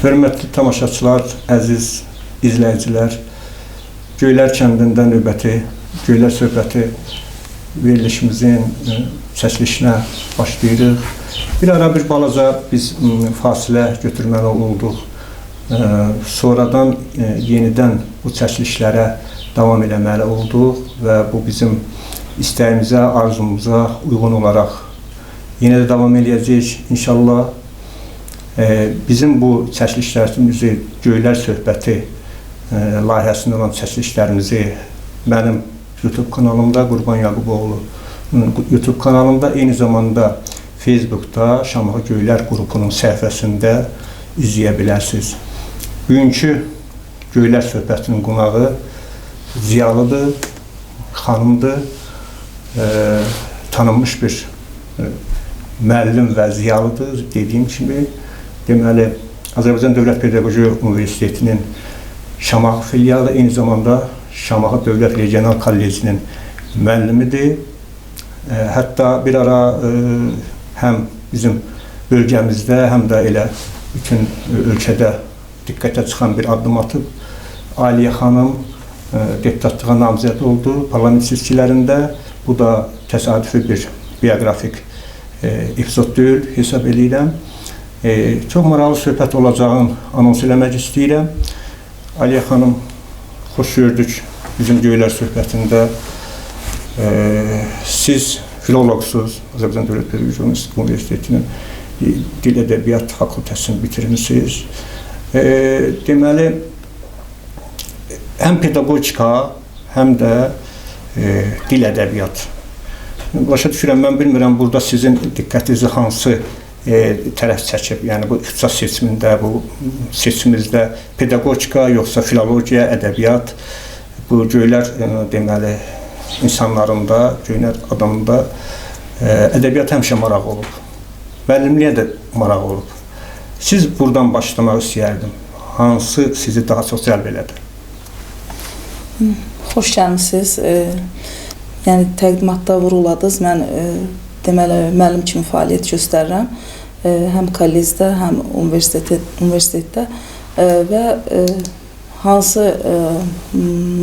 Hörmətli tamaşaçılar, əziz izləyicilər, Göylər kəndində növbəti Göylər söhbəti verilişimizin çəkilişinə başlayırıq. Bir ara bir balaca biz fasilə götürməli olduq. Sonradan yenidən bu çəkilişlərə davam eləməli olduq və bu bizim istəyimizə, arzumuza uyğun olaraq yenə də davam edəcəyik inşallah. Bizim bu çəkilişlərimizi, Göylər söhbəti layihəsində olan çəkilişlərimizi mənim YouTube kanalımda, Qurban Yaquboğlu YouTube kanalımda, eyni zamanda Facebookda Şamaxı Göylər qrupunun səhifəsində izləyə bilərsiniz. Bugünkü Göylər söhbətinin qonağı ziyalıdır, xanımdır, tanınmış bir müəllim və ziyalıdır, dediyim kimi. Deməli, Azərbaycan Dövlət Pedaqoji Universitetinin Şamaxı filialı, eyni zamanda Şamaxı Dövlət Regional Kollecinin müəllimidir. Hətta bir ara həm bizim bölgəmizdə, həm də elə bütün ölkədə diqqətə çıxan bir addım atıb. Aliyə xanım deputatlığa namizəd oldu parlament seçkilərində. Bu da təsadüfi bir bioqrafik epizod deyil, hesab edirəm. Çox maraqlı söhbət olacağını anons eləmək istəyirəm. Aliyə xanım, xoş gördük bizim Göylər söhbətində. Siz filoloqsuz, Azərbaycan Dövlət Pedaqoji Universitetinin Dil Ədəbiyyat Fakültəsini bitirmişsiniz. Deməli, həm pedaqogika, həm də dil ədəbiyyat. Başa düşürəm, mən bilmirəm, burada sizin diqqətinizi hansı tərəf çəkib, yəni bu ixtisas seçimində, bu seçimimizdə pedaqogika, yoxsa filologiya, ədəbiyyat, bu Göylər deməli insanlarında, Göylər adamında ədəbiyyat həmişə maraq olub, müəllimliyə də maraq olub. Siz buradan başlamaq istəyərdim. Hansı sizi daha çox cəlb elədi? Xoş gəlmisiniz. Yəni təqdimatda vurğuladınız. Mən deməli müəllim kimi fəaliyyət göstərirəm. Həm kollecdə, həm universitetdə və hansı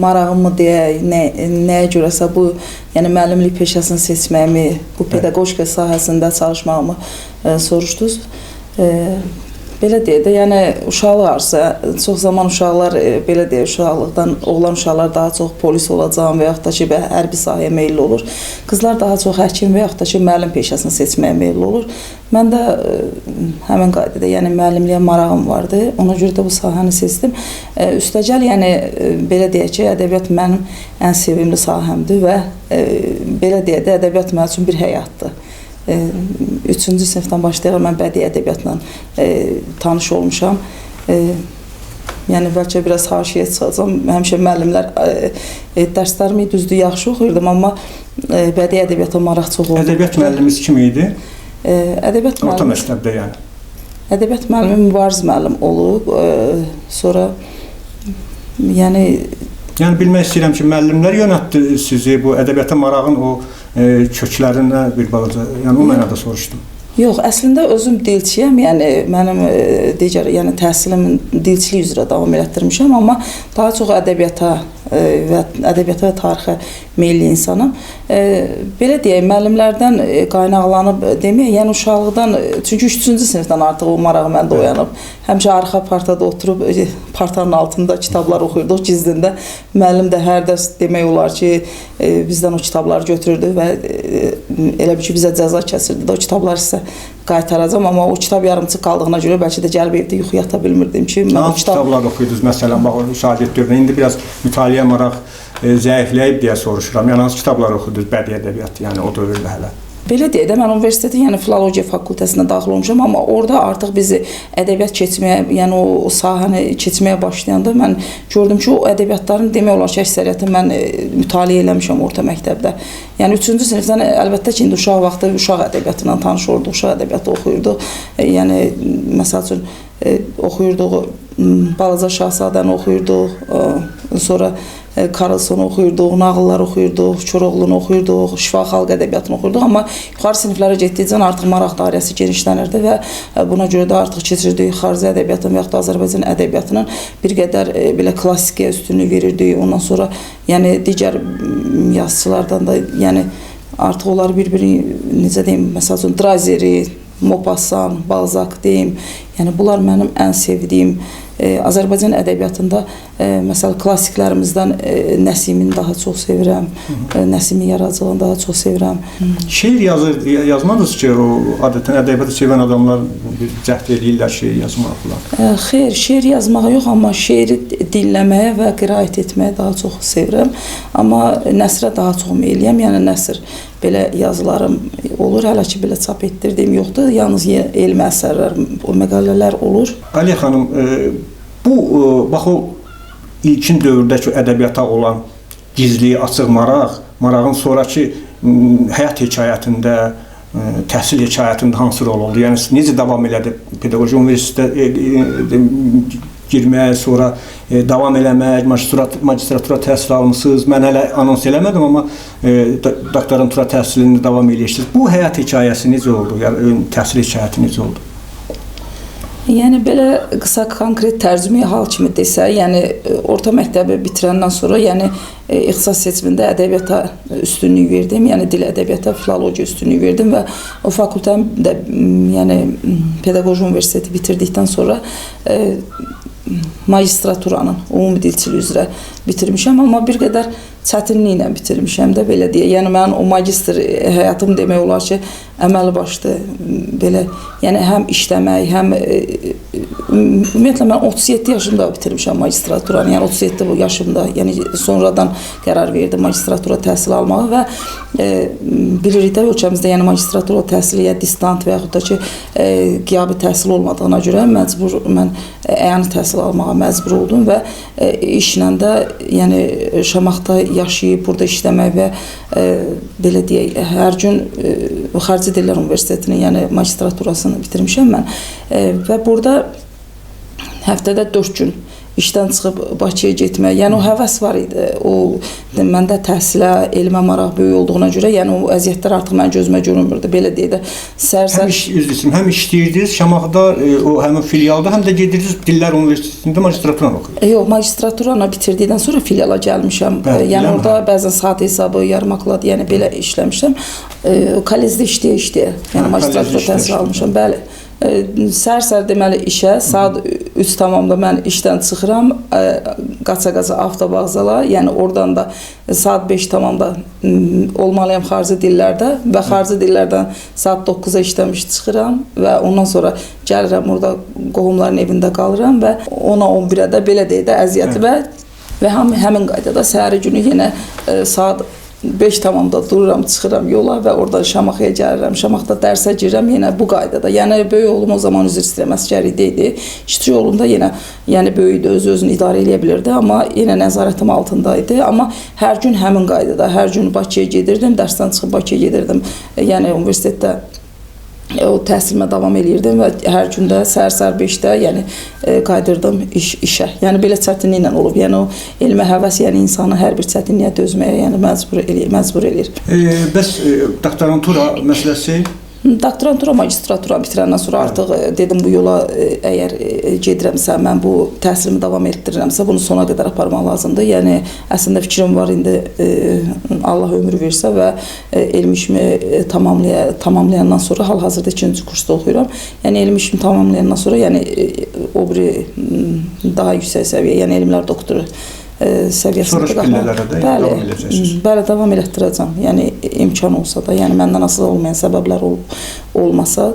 marağımı deyək, nəyə görəsə bu, yəni müəllimlik peşəsini seçməyimi, bu pedaqogika sahəsində çalışmağımı soruşdunuz. Belə deyək də, yəni uşaqlarsa, çox zaman uşaqlar, belə deyək, uşaqlıqdan oğlan uşaqlar daha çox polis olacağım və yaxud da ki, hərbi sahəyə meyilli olur. Qızlar daha çox həkim və yaxud da ki, müəllim peşəsini seçməyə meyilli olur. Mən də həmin qaydada, yəni müəllimliyə marağım vardı, ona görə də bu sahəni seçdim. Üstəgəl, yəni belə deyək ki, ədəbiyyat mənim ən sevimli sahəmdir və belə deyək də, ədəbiyyat mənim üçün bir həyatdır. 3-cü sinifdən başlayaraq mən bədii ədəbiyyatla tanış olmuşam. Yəni, bəlkə biraz haşiyə çıxacam. Həmişə müəllimlər dərslərimi düzdür, yaxşı oxuyurdum, amma bədii ədəbiyyata maraq çox oldu. Ədəbiyyat müəllimimiz kim idi? Ədəbiyyat müəllimi. Orta məktəbdə yəni. Ədəbiyyat müəllimi Mübariz müəllim olub. Sonra, yəni bilmək istəyirəm ki, müəllimlər yönətdi sizi bu ədəbiyyata marağın o köklərinə bir balaca, yəni o mənada soruşdum. Yox, əslində özüm dilçiyəm, yəni mənim digər, yəni təhsilim dilçilik üzrə davam elətdirmişəm, amma daha çox ədəbiyyata və tarixə meyilli insanım. Belə deyək, müəllimlərdən qaynaqlanıb deməyək, yəni uşaqlıqdan, çünki 3-cü sinifdən artıq o marağı məndə oyanıb. Həmişə arxa partada oturub, partanın altında kitablar oxuyurduq gizlində. Müəllim də hər dərs demək olar ki, bizdən o kitabları götürürdü və elə bir ki, bizə cəza kəsirdi də o kitabları sizə qaytaracam, amma o kitab yarımçıq qaldığına görə bəlkə də gəlib evdə yuxu yata bilmirdim ki, hansı kitablar oxuyurdunuz məsələn, bax, şagirdlərinə indi biraz mütaliə maraq zəifləyib deyə soruşuram, yəni hansı kitablar oxuyurdunuz bədii ədəbiyyat, yəni o dövrdə hələ? Belə deyək də, mən universitetin, yəni filologiya fakültəsinə daxil olmuşam, amma orada artıq bizi ədəbiyyat keçməyə, yəni o sahəni keçməyə başlayanda mən gördüm ki, o ədəbiyyatların demək olar ki, əksəriyyətini mən mütaliə eləmişəm orta məktəbdə. Yəni 3-cü sinifdən əlbəttə ki, indi uşaq vaxtı uşaq ədəbiyyatı ilə tanış olduq, uşaq ədəbiyyatı oxuyurduq. Yəni, məsəl üçün oxuyurduq, Balaca Şahzadəni oxuyurduq, sonra Karlsonu oxuyurduq, nağıllar oxuyurduq, Koroğlunu oxuyurduq, şifa xalq ədəbiyyatını oxuyurduq, amma yuxarı siniflərə getdikcə artıq maraq dairəsi genişlənirdi və buna görə də artıq keçirdik xarici ədəbiyyatın və yaxud da Azərbaycan ədəbiyyatının bir qədər belə klassikaya üstünlük verirdik. Ondan sonra yəni digər yazıçılardan da yəni artıq onlar bir-birini necə deyim, məsələn Drazeri, Maupassant, Balzac deyim. Yəni bunlar mənim ən sevdiyim Azərbaycan ədəbiyyatında məsələn klassiklərimizdən Nəsimini daha çox sevirəm. Nəsimin yaradıcılığını daha çox sevirəm. Şeir yazmadınız ki, o adətən ədəbiyyatı sevən adamlar cəhd edirlər şeir yazmağa falan. Xeyr, şeir yazmağa yox, amma şeiri dinləməyə və qiraət etməyə daha çox sevirəm. Amma nəsrə daha çox meyliyəm. Yəni nəsr belə yazılarım olur, hələ ki belə çap etdirdiyim yoxdur. Yalnız elmi əsərlər, o məqalələr olur. Aliyə xanım, bax o ilkin dövrdəki ədəbiyyata olan gizli, açıq marağın sonraki həyat hekayətində, təhsil hekayətində hansı rol oldu? Yəni necə davam elədi? Pedaqoji universitetə girmək, sonra davam eləmək, magistratura təhsil almışsınız. Mən hələ anons eləmədim, amma doktorantura təhsilini davam eləyirsiniz. Bu həyat hekayəsi necə oldu? Yəni təhsil hekayəti necə oldu? Yəni belə qısa konkret tərcüməyə hal kimi desə, yəni orta məktəbi bitirəndən sonra, yəni ixtisas seçimində ədəbiyyata üstünlük verdim, yəni dil ədəbiyyata, filologiya üstünlük verdim və o fakültəni də yəni Pedaqoji Universiteti bitirdikdən sonra magistraturanın ümumi dilçilik üzrə bitirmişəm, amma bir qədər çətinliklə bitirmişəm də belə deyə. Yəni mənim o magistr həyatım demək olar ki, əməli başlı belə, yəni həm işləmək, həm ümumiyyətlə mən 37 yaşımda bitirmişəm magistraturanı. Yəni 37 yaşımda, yəni sonradan qərar verdim magistratura təhsil almağa və bilirik də ölkəmizdə yəni magistratura təhsili ya distant və yaxud da ki qiyabi təhsil olmadığına görə mən əyani təhsil almağa məcbur oldum və işlə də yəni Şamaxda yaşayıb burada işləmək və belə deyək, hər gün Xarici Dillər Universitetinin yəni magistraturasını bitirmişəm mən və burada həftədə 4 gün işdən çıxıb Bakıya getmək, yəni o həvəs var idi. O məndə təhsilə, elmə maraq böyük olduğuna görə, yəni o əziyyətlər artıq mənim gözümə görünmürdü. Belə deyək də həm işləyirdiniz Şamaxda, o həmin filialda, həm də gedirdiniz Dillər Universitetində magistraturanı oxuyurdunuz. Yox, magistraturanı bitirdikdən sonra filiala gəlmişəm. Yəni orada bəzən saat hesabı, yarımaklad, yəni belə işləmişəm. Kollecdə işləyə, yəni magistratura təhsil almışam, bəli. Səhər-səhər deməli işə, saat 3 tamamda mən işdən çıxıram, qaça-qaça avtovağzala, yəni oradan da saat 5 tamamda olmalıyam xarici dillərdə və xarici dillərdən saat 9-a işləmiş çıxıram və ondan sonra gəlirəm orada qohumların evində qalıram və 10-a 11-ə də belə deyək də əziyyəti və həmin qaydada səhəri günü yenə saat 5 tamamda dururam, çıxıram yola və oradan Şamaxıya gəlirəm. Şamaxda dərsə girirəm yenə bu qaydada. Yəni böyük oğlum o zaman üzr istəyirəm əsgərlikdə idi. Kiçik oğlum da yenə yəni böyükdü, özünü idarə edə bilirdi, amma yenə nəzarətim altında idi. Amma hər gün həmin qaydada, hər gün Bakıya gedirdim, dərsdən çıxıb Bakıya gedirdim. Yəni universitetdə o təhsilimə davam edirdim və hər gündə səhər-səhər 5-də yəni qaydırdım işə. Yəni belə çətinliklə olub. Yəni o elmə həvəs yəni insanı hər bir çətinliyə dözməyə yəni məcbur eləyir. Bəs doktorantura məsələsi? Doktorantura, magistratura bitirəndən sonra artıq dedim bu yola əgər gedirəmsə, mən bu təhsilimi davam etdirirəmsə, bunu sona qədər aparmaq lazımdır. Yəni əslində fikrim var indi Allah ömür versə və elmi işimi tamamlayandan sonra hal-hazırda 2-ci kursda oxuyuram. Yəni elmi işimi tamamlayandan sonra yəni o biri daha yüksək səviyyə, yəni elmlər doktoru səviyyəsində davam edəcəksiniz. Bəli, davam elətdirəcəm. Yəni imkan olsa da, yəni məndən asılı olmayan səbəblər olmasa,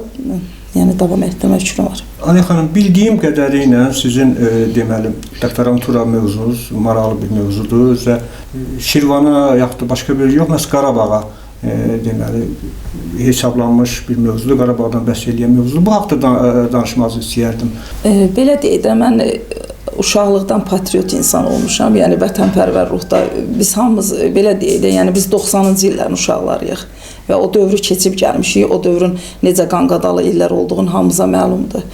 yəni davam etdirmək fikrim var. Aliyə xanım, bildiyim qədərilə sizin deməli doktorantura mövzunuz maraqlı bir mövzudur və Şirvana yaxud da başqa bir yox, məhz Qarabağa deməli hesablanmış bir mövzudur, Qarabağdan bəhs edən mövzudur. Bu haqda danışmanızı istəyərdim. Belə deyək də, mən uşaqlıqdan patriot insan olmuşam, yəni vətənpərvər ruhda. Biz hamımız belə deyək də, yəni biz 90-cı illərin uşaqlarıyıq və o dövrü keçib gəlmişik. O dövrün necə qanqadalı illər olduğunu hamımıza məlumdur.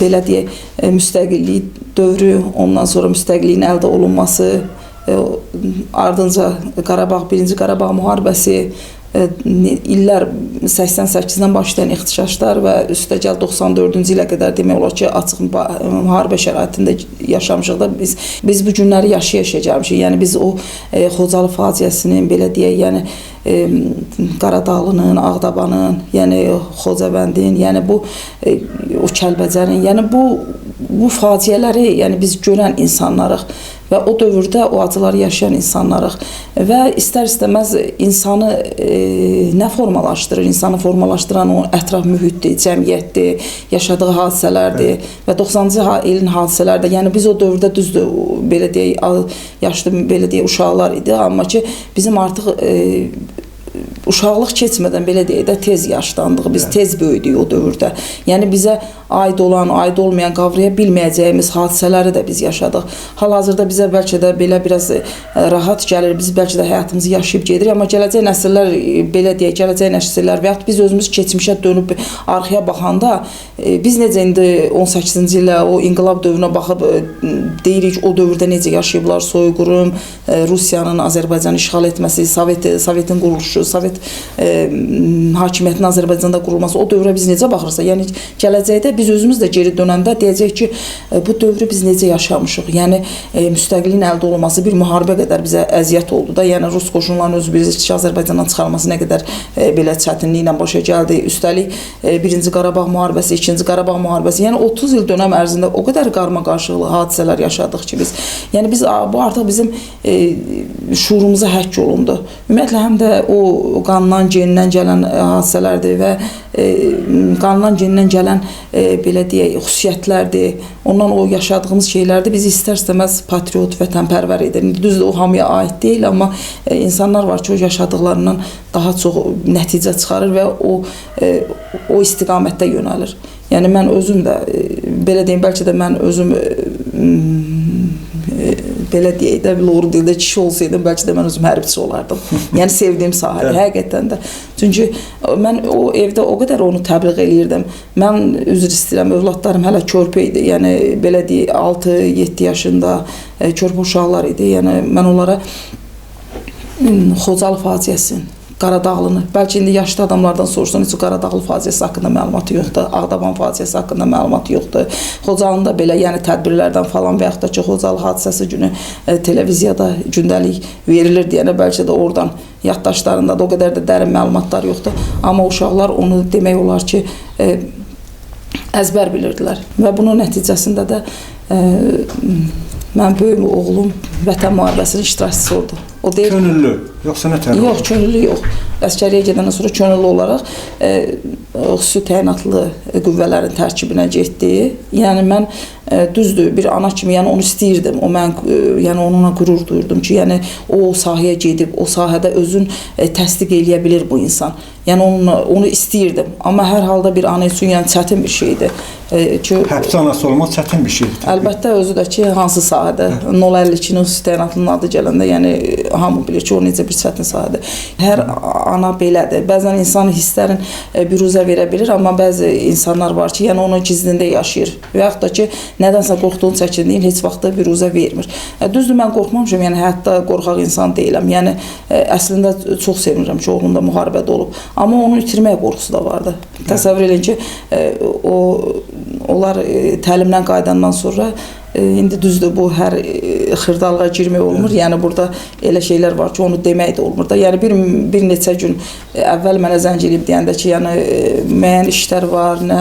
Belə deyək, müstəqillik dövrü, ondan sonra müstəqilliyin əldə olunması, ardınca Birinci Qarabağ müharibəsi, illər 88-dən başlayan ixtişaşlar və üstəgəl 94-cü ilə qədər demək olar ki, açıq müharibə şəraitində yaşamışıq da biz bu günləri yaşaya-yaşaya gəlmişik. Yəni biz o Xocalı faciəsinin, belə deyək, yəni Qaradağlının, Ağdabanın, yəni Xocavəndin, yəni bu o Kəlbəcərin, yəni bu faciələri yəni biz görən insanlarıq və o dövrdə o acıları yaşayan insanlarıq və istər-istəməz insanı nə formalaşdırır? İnsanı formalaşdıran o ətraf mühitdir, cəmiyyətdir, yaşadığı hadisələrdir və 90-cı ilin hadisələri də, yəni biz o dövrdə düzdür, belə deyək, yaşlı, belə deyək, uşaqlar idi, amma ki bizim artıq uşaqlıq keçmədən, belə deyək də, tez yaşlandıq, biz tez böyüdük o dövrdə. Yəni bizə aid olan, aid olmayan, qavraya bilməyəcəyimiz hadisələri də biz yaşadıq. Hal-hazırda bizə bəlkə də belə biraz rahat gəlir, biz bəlkə də həyatımızı yaşayıb gedirik, amma gələcək nəsillər, belə deyək, gələcək nəsillər və yaxud biz özümüz keçmişə dönüb arxaya baxanda, biz necə indi 18-ci ilə o inqilab dövrünə baxıb deyirik, o dövrdə necə yaşayıblar, soyqırım, Rusiyanın Azərbaycanı işğal etməsi, Sovetin quruluşu, Sovet hakimiyyətinin Azərbaycanda qurulması, o dövrə biz necə baxırsa, yəni gələcəkdə biz özümüz də geri dönəndə deyəcək ki, bu dövrü biz necə yaşamışıq, yəni müstəqilliyin əldə olunması bir müharibə qədər bizə əziyyət oldu da, yəni Rus qoşunlarının özü bizi Azərbaycandan çıxarması nə qədər belə çətinliklə başa gəldi, üstəlik Birinci Qarabağ müharibəsi, İkinci Qarabağ müharibəsi, yəni 30 il dönəm ərzində o qədər qarma-qarşılıqlı hadisələr yaşadıq ki biz, yəni biz bu artıq bizim şuurumuza həkk olundu. Ümumiyyətlə həm də o qandan, genindən gələn hadisələrdir və qandan, genindən gələn belə deyək, xüsusiyyətlərdir. Ondan o yaşadığımız şeylərdir. Biz istər-istəməz patriot, vətənpərvər edir. Düzdür, o hamıya aid deyil, amma insanlar var ki, o yaşadıqlarından daha çox nəticə çıxarır və o istiqamətdə yönəlir. Yəni mən özüm də, belə deyim, bəlkə də mən özüm belə deyək də, doğru dildə kişi olsaydım, bəlkə də mən özüm hərbçi olardım. Yəni sevdiyim sahədir, həqiqətən də. Çünki mən o evdə o qədər onu təbliğ eləyirdim. Mən üzr istəyirəm, övladlarım hələ körpə idi. Yəni belə deyək, 6-7 yaşında körpə uşaqlar idi. Yəni mən onlara Xocalı faciəsini, Qaradağlını, bəlkə indi yaşlı adamlardan soruşsan, heç o Qaradağlı faciəsi haqqında məlumatı yoxdur, Ağdaban faciəsi haqqında məlumatı yoxdur. Xocalının da belə, yəni tədbirlərdən falan və yaxud da ki, Xocalı hadisəsi günü televiziyada gündəlik verilir deyənə, bəlkə də oradan yaddaşlarında da o qədər də dərin məlumatlar yoxdur. Amma uşaqlar onu demək olar ki, əzbər bilirdilər və bunun nəticəsində də mən böyük oğlum Vətən müharibəsinin iştirakçısı oldu. O deyir, könüllü, yoxsa nə tərəf? Yox, könüllü yox. Əskəriyə gedəndən sonra könüllü olaraq xüsusi təyinatlı qüvvələrin tərkibinə getdi. Yəni mən düzdür, bir ana kimi yəni onu istəyirdim. Yəni onunla qürur duyurdum ki, yəni o sahəyə gedib, o sahədə özün təsdiq eləyə bilir bu insan. Yəni onu istəyirdim. Amma hər halda bir ana üçün yəni çətin bir şeydir. Həbs anası olmaq çətin bir şeydir. Əlbəttə özü də ki, hansı sahədə 052-nin xüsusi təyinatlının adı gələndə, yəni hamı bilir ki, o necə bir çətin sahədir. Hər ana belədir. Bəzən insan hisslərin büruzə verə bilir, amma bəzi insanlar var ki, yəni onun gizlində yaşayır. Və yaxud da ki, nədənsə qorxduğunu, çəkindiyin heç vaxt büruzə vermir. Düzdür, mən qorxmamışam, yəni həyatda qorxaq insan deyiləm. Yəni əslində çox sevinirəm ki, oğlum da müharibədə olub. Amma onu itirmək qorxusu da vardı. Təsəvvür edin ki, onlar təlimdən qayıdandan sonra indi düzdür, bu hər xırdalığa girmək olmur. Yəni burada elə şeylər var ki, onu demək də olmur da. Yəni bir neçə gün əvvəl mənə zəng edib deyəndə ki, yəni müəyyən işlər var, nə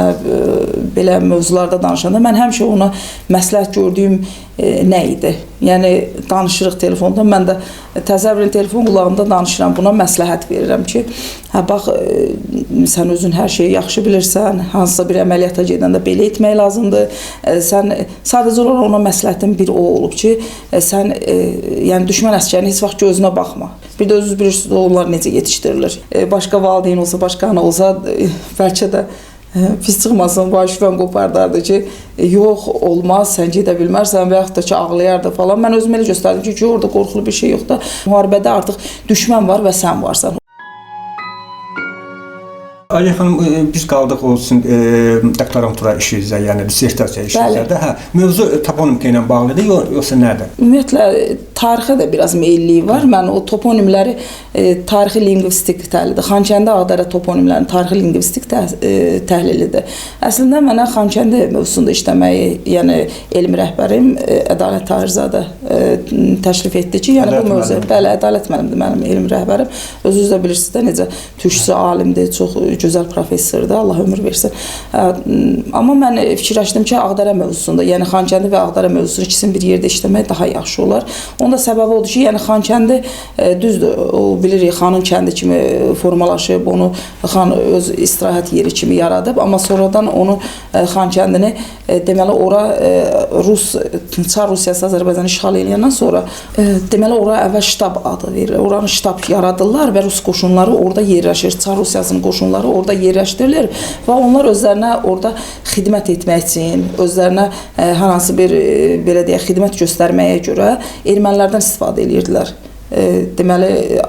belə mövzularda danışanda mən həmişə ona məsləhət gördüyüm nə idi? Yəni danışırıq telefonda. Mən də təsəvvürün telefon qulağımda danışıram, buna məsləhət verirəm ki, hə bax sən özün hər şeyi yaxşı bilirsən, hansısa bir əməliyyata gedəndə belə etmək lazımdır. Sən sadəcə olaraq ona məsləhətin biri o olub ki, sən yəni düşmən əsgərini heç vaxt gözünə baxma. Bir də özünüz bilirsiniz onlar necə yetişdirilir. Başqa valideyn olsa, başqa ana olsa bəlkə də pis çıxmasın, şübhəm qopardardı ki, yox, olmaz, sən gedə bilmərsən və yaxud da ki, ağlayardı falan. Mən özüm elə göstərdim ki, orada qorxulu bir şey yoxdur. Müharibədə artıq düşmən var və sən varsan. Aliyə xanım, biz qaldıq olsun doktorantura işinizdə, yəni dissertasiya işinizdə. Hə, mövzu toponimika ilə bağlıdır, yoxsa nədir? Ümumiyyətlə, tarixə də biraz meylliyi var. Mən o toponimləri tarixi lingvistik təhlildir. Xankəndi Ağdərə toponimlərinin tarixi lingvistik təhlilidir. Əslində mənə Xankəndi mövzusunda işləməyi, yəni elmi rəhbərim Ədalət Tahirzadə təşrif etdi ki, yəni bu mövzu, bəli, Ədalət müəllimdir mənim elmi rəhbərim. Özünüz də bilirsiniz də necə türkçü alimdir, çox gözəl professordur, Allah ömür versin. Amma mən fikirləşdim ki, Ağdərə mövzusunda, yəni Xankəndi və Ağdərə mövzusunu ikisini bir yerdə işləmək daha yaxşı olar. Onun da səbəbi odur ki, yəni Xankəndi düzdür, o bilirik, xanın kəndi kimi formalaşıb, onu xan öz istirahət yeri kimi yaradıb, amma sonradan onu Xankəndini deməli ora Çar Rusiyası Azərbaycanı işğal edəndən sonra deməli ora əvvəl ştab adı verilir. Oranı ştab yaradırlar və Rus qoşunları orada yerləşir. Çar Rusiyasının qoşunları orada yerləşdirilir və onlar özlərinə orada xidmət etmək üçün, özlərinə hər hansı bir belə deyək, xidmət göstərməyə görə ermənilərdən istifadə edirdilər. Deməli,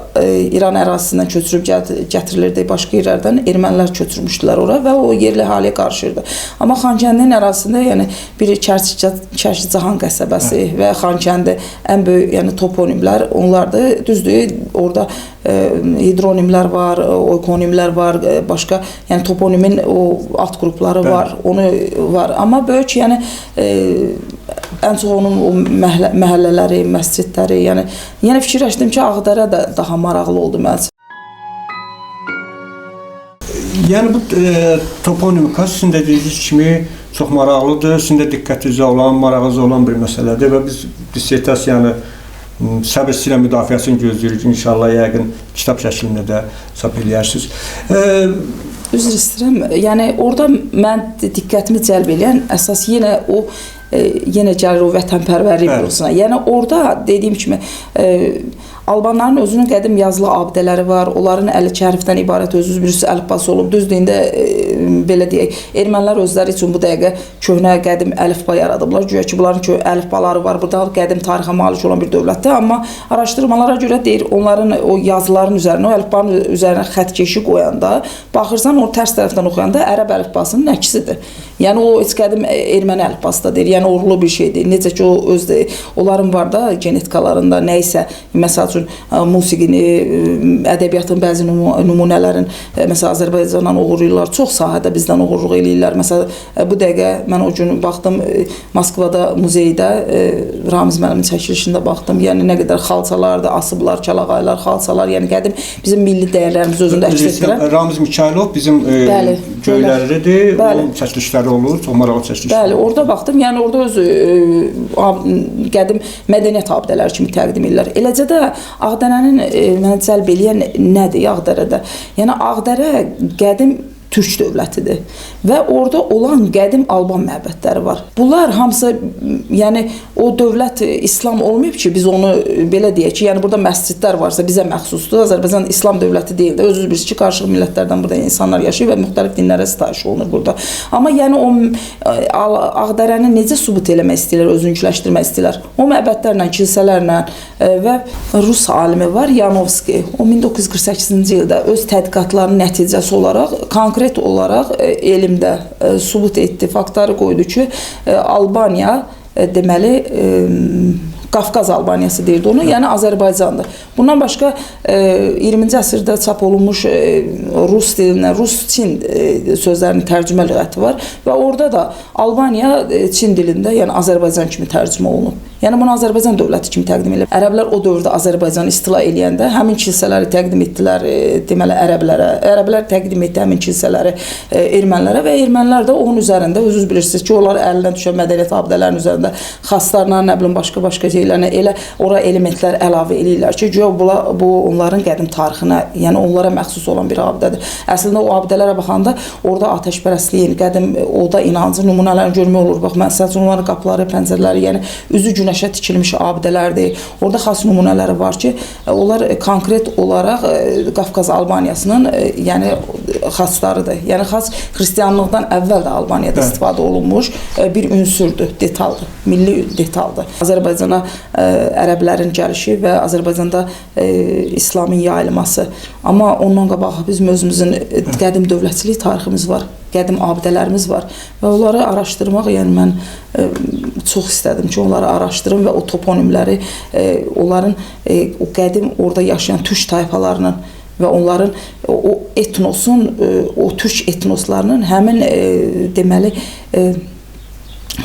İran ərazisindən köçürüb gətirilirdi, başqa yerlərdən ermənilər köçürmüşdülər ora və o yerli əhaliyə qarışırdı. Amma Xankəndinin ərazisində, yəni bir Kərkicahan qəsəbəsi və Xankəndi ən böyük, yəni toponimlər onlardır. Düzdür, orada hidronimlər var, oikonimlər var, başqa, yəni toponimin o alt qrupları var, onu var. Amma böyük, yəni ən çox onun o məhəllələri, məscidləri, yəni fikirləşdim ki, Ağdərə də daha maraqlı oldu mənim üçün. Yəni bu toponimika sizin də dediyiniz kimi çox maraqlıdır, sizin də diqqətinizə olan, marağınıza olan bir məsələdir və biz dissertasiyanı səbirsizlə müdafiəsini gözləyirik. İnşallah yəqin kitab şəklində də çap eləyərsiniz. Üzr istəyirəm. Yəni orada mən diqqətimi cəlb edən əsas yenə gəlir o vətənpərvərlik mövzusuna. Yəni orada dediyim kimi Albanların özünün qədim yazılı abidələri var. Onların əli kərifdən ibarət özünüz bilirsiniz əlifbası olub. Düzdür, indi belə deyək, ermənilər özləri üçün bu dəqiqə köhnə qədim əlifba yaradıblar. Güya ki, bunların əlifbaları var. Burada qədim tarixə malik olan bir dövlətdir. Amma araşdırmalara görə deyir, onların o yazıların üzərinə, o əlifbanın üzərinə xəttkeşi qoyanda, baxırsan, o tərs tərəfdən oxuyanda ərəb əlifbasının əksidir. Yəni o heç qədim erməni əlifbası da deyir. Yəni uğurlu bir şeydir. Necə ki, onların var da genetikalarında nəyisə, məsəl üçün musiqini, ədəbiyyatın bəzi nümunələrin məsələn Azərbaycandan uğurlayırlar. Çox sahədə bizdən uğurluq eləyirlər. Məsələn bu dəqiqə mən o gün baxdım Moskvada muzeydə Ramiz müəllimin çəkilişində baxdım. Yəni nə qədər xalçalardır, asıblar, çalağaylar, xalçalar, yəni qədim bizim milli dəyərlərimizi özündə əks etdirən. Ramiz Mikayılov bizim göylərlidir. Onun çəkilişləri olur, çox maraqlı çəkilişlər. Bəli, orada baxdım. Yəni orada öz qədim mədəniyyət abidələri kimi təqdim edirlər. Eləcə də Ağdərənin mənə cəlb eləyən nədir Ağdərədə? Yəni Ağdərə qədim türk dövlətidir və orada olan qədim Alban məbədləri var. Bunlar hamısı, yəni o dövlət İslam olmayıb ki, biz onu belə deyək ki, yəni burada məscidlər varsa bizə məxsusdur. Azərbaycan İslam dövləti deyil də, özünüz bilirsiniz ki, qarışıq millətlərdən burada insanlar yaşayır və müxtəlif dinlərə sitayiş olunur burada. Amma yəni o Ağdərəni necə sübut eləmək istəyirlər, özünküləşdirmək istəyirlər? O məbədlərlə, kilsələrlə və Rus alimi var, Yanovski. O 1948-ci ildə öz tədqiqatlarının nəticəsi olaraq konkret olaraq elmdə sübut etdi, faktları qoydu ki, Albaniya deməli Qafqaz Albaniyası deyirdi onu, yəni Azərbaycandır. Bundan başqa 20-ci əsrdə çap olunmuş rus dilindən Rus-Çin sözlərinin tərcümə lüğəti var və orada da Albaniya Çin dilində, yəni Azərbaycan kimi tərcümə olunub. Yəni bunu Azərbaycan dövləti kimi təqdim edir. Ərəblər o dövrdə Azərbaycanı istila eləyəndə həmin kilsələri təqdim etdilər deməli ərəblərə. Ərəblər təqdim etdi həmin kilsələri ermənilərə və ermənilər də onun üzərində özünüz bilirsiniz ki, onlar əlindən düşən mədəniyyət abidələrinin üzərində xaslarla, nə bilim başqa şeylərlə elə ora elementlər əlavə eləyirlər ki, güya bu onların qədim tarixinə, yəni onlara məxsus olan bir abidədir. Əslində o abidələrə baxanda orada atəşpərəstliyin, qədim oda inancı nümunələrini görmək olur. Bax, məsələn, onların qapıları, pəncərələri, yəni üzü günəşə tikilmiş abidələrdir. Orada xas nümunələri var ki, onlar konkret olaraq Qafqaz Albaniyasının, yəni xaçlarıdır. Yəni xaç xristianlıqdan əvvəl də Albaniyada istifadə olunmuş bir ünsürdür, detaldır, milli detaldır. Azərbaycana ərəblərin gəlişi və Azərbaycanda İslamın yayılması. Amma ondan qabaq bizim özümüzün qədim dövlətçilik tariximiz var, qədim abidələrimiz var və onları araşdırmaq, yəni mən çox istədim ki, onları araşdırım və o toponimləri, onların o qədim orada yaşayan türk tayfalarının və onların o etnosun, o türk etnoslarının həmin deməli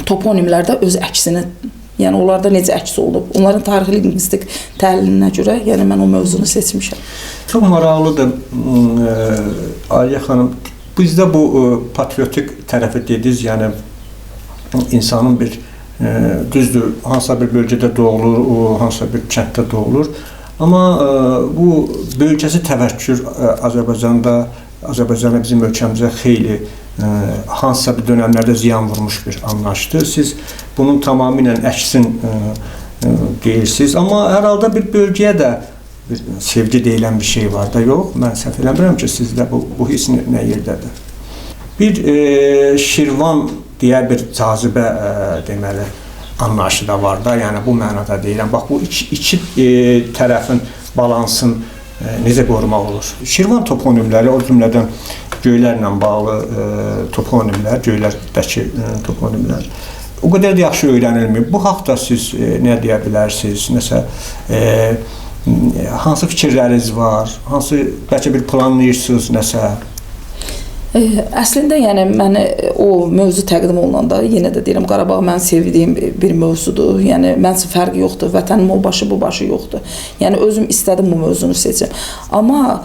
toponimlərdə öz əksini, yəni onlarda necə əks olunub, onların tarixi lingvistik təhlilinə görə, yəni mən o mövzunu seçmişəm. Çox maraqlıdır Aliyə xanım. Bizdə bu patriotik tərəfi dediniz, yəni insanın bir düzdür, hansısa bir bölgədə doğulur, o hansısa bir kənddə doğulur. Amma bu bölgəsi təvəkkür Azərbaycana, bizim ölkəmizə xeyli hansısa bir dönəmlərdə ziyan vurmuş bir anlayışdır. Siz bunun tamamilə əksin deyirsiniz. Amma hər halda bir bölgəyə də bir sevgi deyilən bir şey var da, yox. Mən səhv eləmirəm ki, sizdə bu hiss nə yerdədir? Bir Şirvan deyə bir cazibə deməli anlayışı da var da, yəni bu mənada deyirəm. Bax, bu iki tərəfin balansın necə qorumaq olur? Şirvan toponimləri, o cümlədən göylərlə bağlı toponimlər, göylərdəki toponimlər o qədər də yaxşı öyrənilmir. Bu haqda siz nə deyə bilərsiniz? Nəsə, hansı fikirləriniz var? Hansı, bəlkə bir planlayırsınız nəsə? Əslində, yəni mən o mövzu təqdim olunanda yenə də deyirəm, Qarabağ mən sevdiyim bir mövzudur. Yəni məncə fərqi yoxdur. Vətənim o başı, bu başı yoxdur. Yəni özüm istədim bu mövzunu seçim. Amma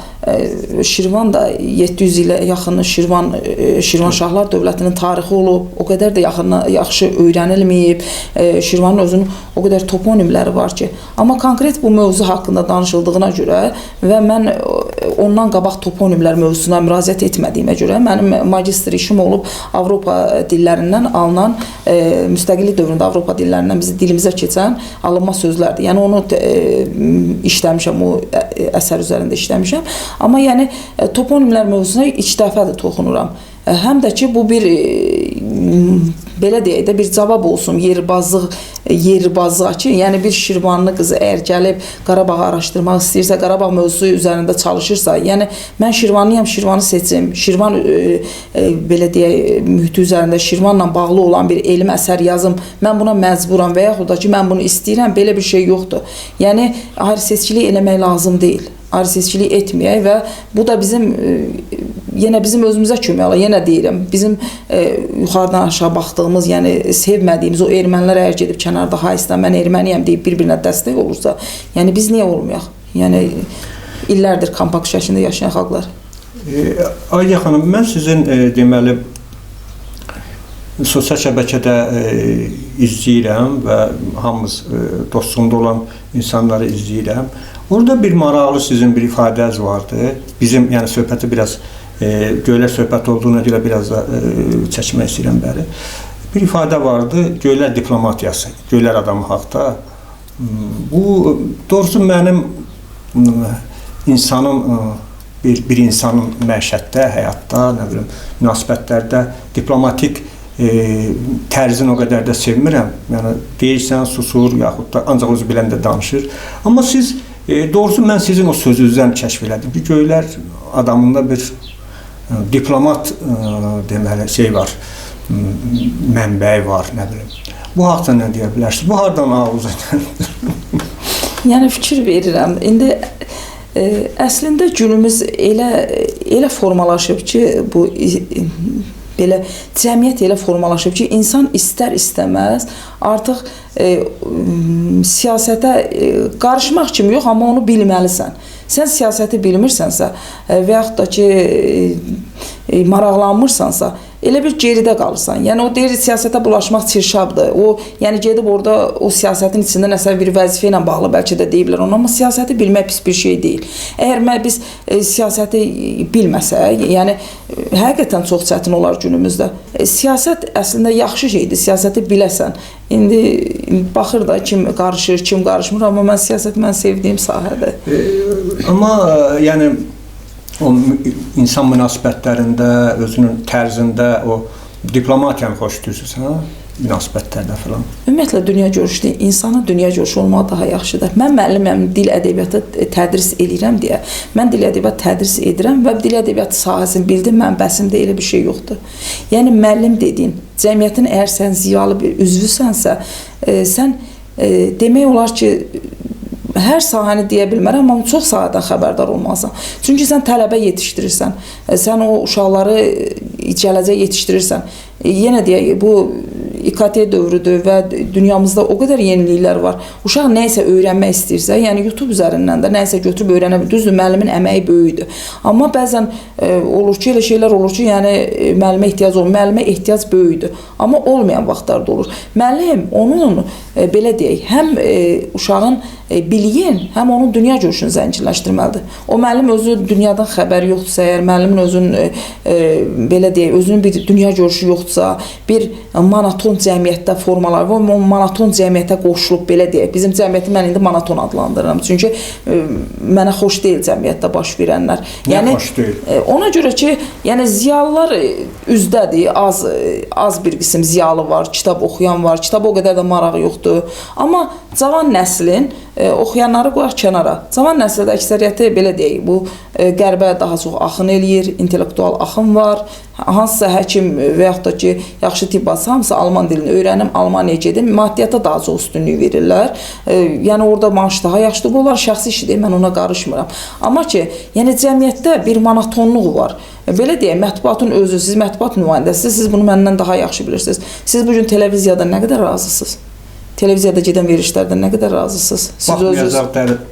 Şirvan da 700 ilə yaxın Şirvanşahlar dövlətinin tarixi olub. O qədər də yaxşı öyrənilməyib. Şirvanın özünün o qədər toponimləri var ki. Amma konkret bu mövzu haqqında danışıldığına görə və mən ondan qabaq toponimlər mövzusuna müraciət etmədiyimə görə mənim magistr işim olub Avropa dillərindən alınan, müstəqillik dövründə Avropa dillərindən bizim dilimizə keçən alınma sözlərdir. Yəni onu işləmişəm, o əsər üzərində işləmişəm. Amma yəni toponimlər mövzusuna ilk dəfədir toxunuram. Həm də ki, bu bir belə deyək də bir cavab olsun yerbazlığa ki, yəni bir Şirvanlı qızı əgər gəlib Qarabağı araşdırmaq istəyirsə, Qarabağ mövzusu üzərində çalışırsa, yəni mən Şirvanlıyam, Şirvanı seçim, Şirvan belə deyək mühiti üzərində Şirvanla bağlı olan bir elmi əsər yazım, mən buna məcburam və yaxud da ki, mən bunu istəyirəm, belə bir şey yoxdur. Yəni ayrı-seçkilik eləmək lazım deyil. Ayrı-seçkilik etməyək və bu da bizim yenə bizim özümüzə kömək olar. Yenə deyirəm, bizim yuxarıdan aşağı baxdığımız, yəni sevmədiyimiz o ermənilər əgər gedib kənarda haysdan mən erməniyəm deyib bir-birinə dəstək olursa, yəni biz niyə olmayaq? Yəni illərdir kompakt şəklində yaşayan xalqlar. Aliyə xanım, mən sizin deməli sosial şəbəkədə izləyirəm və hamımız dostluğunda olan insanları izləyirəm. Orada bir maraqlı sizin bir ifadəniz vardı. Bizim, yəni söhbəti biraz göylər söhbət olduğuna görə biraz da çəkmək istəyirəm bəri. Bir ifadə vardı, göylər diplomatiyası, göylər adamı haqda. Bu, doğrusu mənim insanın, bir insanın məişətdə, həyatda, nə bilim, münasibətlərdə diplomatik tərzini o qədər də sevmirəm. Yəni, deyirsən, susur, yaxud da ancaq özü biləndə danışır. Amma siz, doğrusu mən sizin o sözünüzdən kəşf elədim ki, göylər adamında bir diplomat deməli şey var, mənbəyi var, nə bilim. Bu haqda nə deyə bilərsiniz? Bu hardan ağıza gəlir? Yəni fikir verirəm. İndi əslində günümüz elə formalaşıb ki, bu belə cəmiyyət elə formalaşıb ki, insan istər-istəməz artıq siyasətə qarışmaq kimi yox, amma onu bilməlisən. Sən siyasəti bilmirsənsə və yaxud da ki, maraqlanmırsansa, elə bir geridə qalırsan. Yəni, o deyir, siyasətə bulaşmaq çirşabdır. O, yəni, gedib orada o siyasətin içində nəsə bir vəzifə ilə bağlı bəlkə də deyiblər onu, amma siyasəti bilmək pis bir şey deyil. Əgər biz siyasəti bilməsək, yəni, həqiqətən çox çətin olar günümüzdə. Siyasət əslində yaxşı şeydir, siyasəti biləsən. İndi baxır da kim qarışır, kim qarışmır, amma mən siyasət mən sevdiyim sahədir. Amma yəni o insan münasibətlərində, özünün tərzində, o diplomatiyanı xoşlayırsınız, hə? Münasibətlərdə falan. Ümumiyyətlə dünya görüşü, insanın dünya görüşü olmağı daha yaxşıdır. Mən müəlliməm, dil ədəbiyyatı tədris edirəm deyə. Mən dil ədəbiyyatı tədris edirəm və dil ədəbiyyatı sahəsini bildim, mənbəsimdə elə bir şey yoxdur. Yəni müəllim dediyin, cəmiyyətin əgər sən ziyalı bir üzvüsənsə, sən demək olar ki, hər sahəni deyə bilmərəm, amma çox sahədən xəbərdar olmalısan. Çünki sən tələbə yetişdirirsən, sən o uşaqları gələcək yetişdirirsən. Yenə deyək, bu İKT dövrüdür və dünyamızda o qədər yeniliklər var. Uşaq nə isə öyrənmək istəyirsə, yəni YouTube üzərindən də nə isə götürüb öyrənə bilir. Düzdür, müəllimin əməyi böyükdür. Amma bəzən olur ki, elə şeylər olur ki, yəni müəllimə ehtiyac olmur, müəllimə ehtiyac böyükdür. Amma olmayan vaxtlarda olur. Müəllim onun belə deyək, həm uşağın biliyin, həm onun dünya görüşünü zənginləşdirməlidir. O müəllim özü dünyadan xəbəri yoxdursa, əgər müəllimin özünün belə deyək, özünün bir dünya görüşü yoxdursa, bir monoton cəmiyyətdə formalar var, o monoton cəmiyyətə qoşulub belə deyək. Bizim cəmiyyəti mən indi monoton adlandırıram. Çünki mənə xoş deyil cəmiyyətdə baş verənlər. Yəni xoş deyil. Ona görə ki, yəni ziyalılar üzdədir, az bir qism ziyalı var, kitab oxuyan var, kitab o qədər də marağı yoxdur. Amma cavan nəslin oxuyanları qoyaq kənara. Cavan nəsildə əksəriyyəti belə deyək, bu qərbə daha çox axın eləyir, intellektual axın var. Hansısa həkim və yaxud da ki, yaxşı tibb bacısı hamısı alman dilini öyrənim, Almaniyaya gedim, maddiyyata daha çox üstünlük verirlər. Yəni orada maaş daha yaxşıdır, bunlar şəxsi işidir, mən ona qarışmıram. Amma ki, yəni cəmiyyətdə bir monotonluq var. Belə deyək, mətbuatın özü, siz mətbuat nümayəndəsiniz, siz bunu məndən daha yaxşı bilirsiniz. Siz bugün televiziyada nə qədər razısınız? Televiziyada gedən verilişlərdən nə qədər razısınız?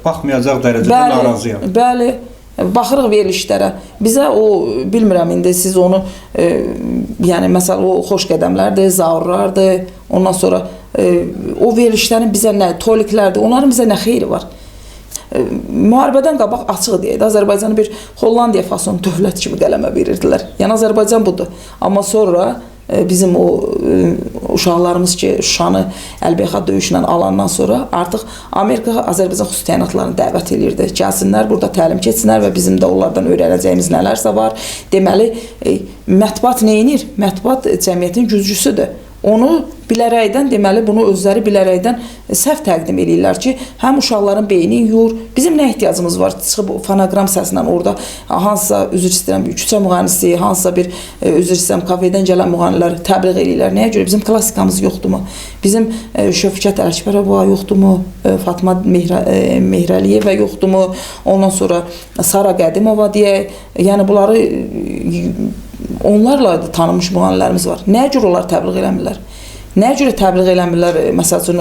Baxmayacaq dərəcədə narazıyam. Bəli. Baxırıq verilişlərə. Bizə o, bilmirəm indi siz onu, yəni məsələn o xoş qədəmlərdir, zaurlardır, ondan sonra o verilişlərin bizə nə, toliklərdir, onların bizə nə xeyri var? Müharibədən qabaq açıq deyək, Azərbaycanı bir Hollandiya fasonu dövlət kimi qələmə verirdilər. Yəni Azərbaycan budur. Amma sonra bizim o uşaqlarımız ki, Şuşanı Əlbeyxa döyüşlə alandan sonra artıq Amerika Azərbaycan xüsusi təyinatlarını dəvət edirdi. Gəlsinlər, burada təlim keçsinlər və bizim də onlardan öyrənəcəyimiz nələrsə var. Deməli, mətbuat neyinir? Mətbuat cəmiyyətin güzgüsüdür. Onu bilərəkdən, deməli, bunu özləri bilərəkdən səhv təqdim edirlər ki, həm uşaqların beyni yuyur. Bizim nə ehtiyacımız var? Çıxıb fonoqram səsinə orada hansısa, üzr istəyirəm, küçə müğənnisi, hansısa bir, üzr istəyirəm, kafedən gələn müğənnilər təbliğ edirlər. Nəyə görə? Bizim klassikamız yoxdurmu? Bizim Şövkət Ələkbərova yoxdurmu? Fatma Mehrəliyevə yoxdurmu? Ondan sonra Sara Qədimova deyək. Yəni, bunları onlarla tanınmış müğənnilərimiz var. Nəyə görə onlar təbliğ eləmirlər? Nəyə görə təbliğ eləmirlər? Məsəl üçün,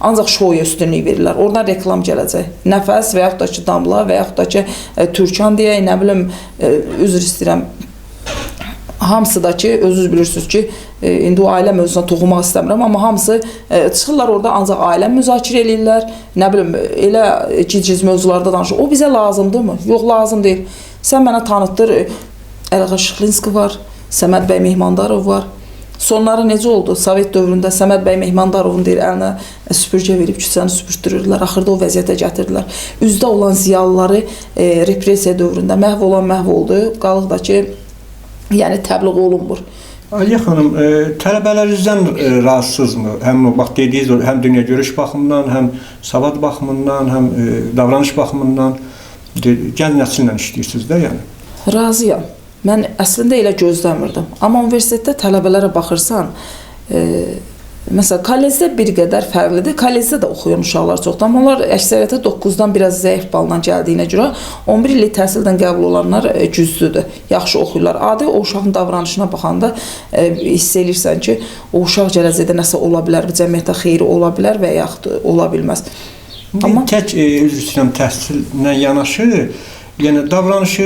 ancaq şoya üstünlük verirlər. Oradan reklam gələcək. Nəfəs və yaxud da ki, Damla və yaxud da ki, Türkan deyək, nə bilim, üzr istəyirəm. Hamısı da ki, özünüz bilirsiniz ki, indi o ailə mövzusuna toxunmaq istəmirəm, amma hamısı çıxırlar orada ancaq ailə müzakirə edirlər. Nə bilim, elə gic-gic mövzularda danışır. O bizə lazımdırmı? Yox, lazım deyil. Sən mənə tanıtdır, Əlğa Şıxlinski var, Səməd bəy Mehmandarov var. Sonları necə oldu? Sovet dövründə Səməd bəy Mehmandarovun deyir, əlinə süpürgə verib küçəni süpürtdürürlər, axırda o vəziyyətə gətirirlər. Üzdə olan ziyalıları repressiya dövründə məhv olan məhv oldu, qalıq da ki, yəni təbliğ olunmur. Aliyə xanım, tələbələrinizdən razısınızmı? Həm bax dediyiniz, həm dünya görüş baxımından, həm savad baxımından, həm davranış baxımından gənc nəsillə işləyirsiniz də, yəni? Razıyam. Mən əslində elə gözləmirdim. Amma universitetdə tələbələrə baxırsan, məsələn, kollecdə bir qədər fərqlidir. Kollecdə də oxuyan uşaqlar çoxdur. Amma onlar əksəriyyətə 9-dan biraz zəif balla gəldiyinə görə 11 illik təhsildən qəbul olanlar güclüdür, yaxşı oxuyurlar. Adi o uşağın davranışına baxanda hiss edirsən ki, o uşaq gələcəkdə nəsə ola bilər, bu cəmiyyətə xeyri ola bilər və yaxud ola bilməz. Amma tək üzr istəyirəm təhsillə yanaşı, yəni davranışı,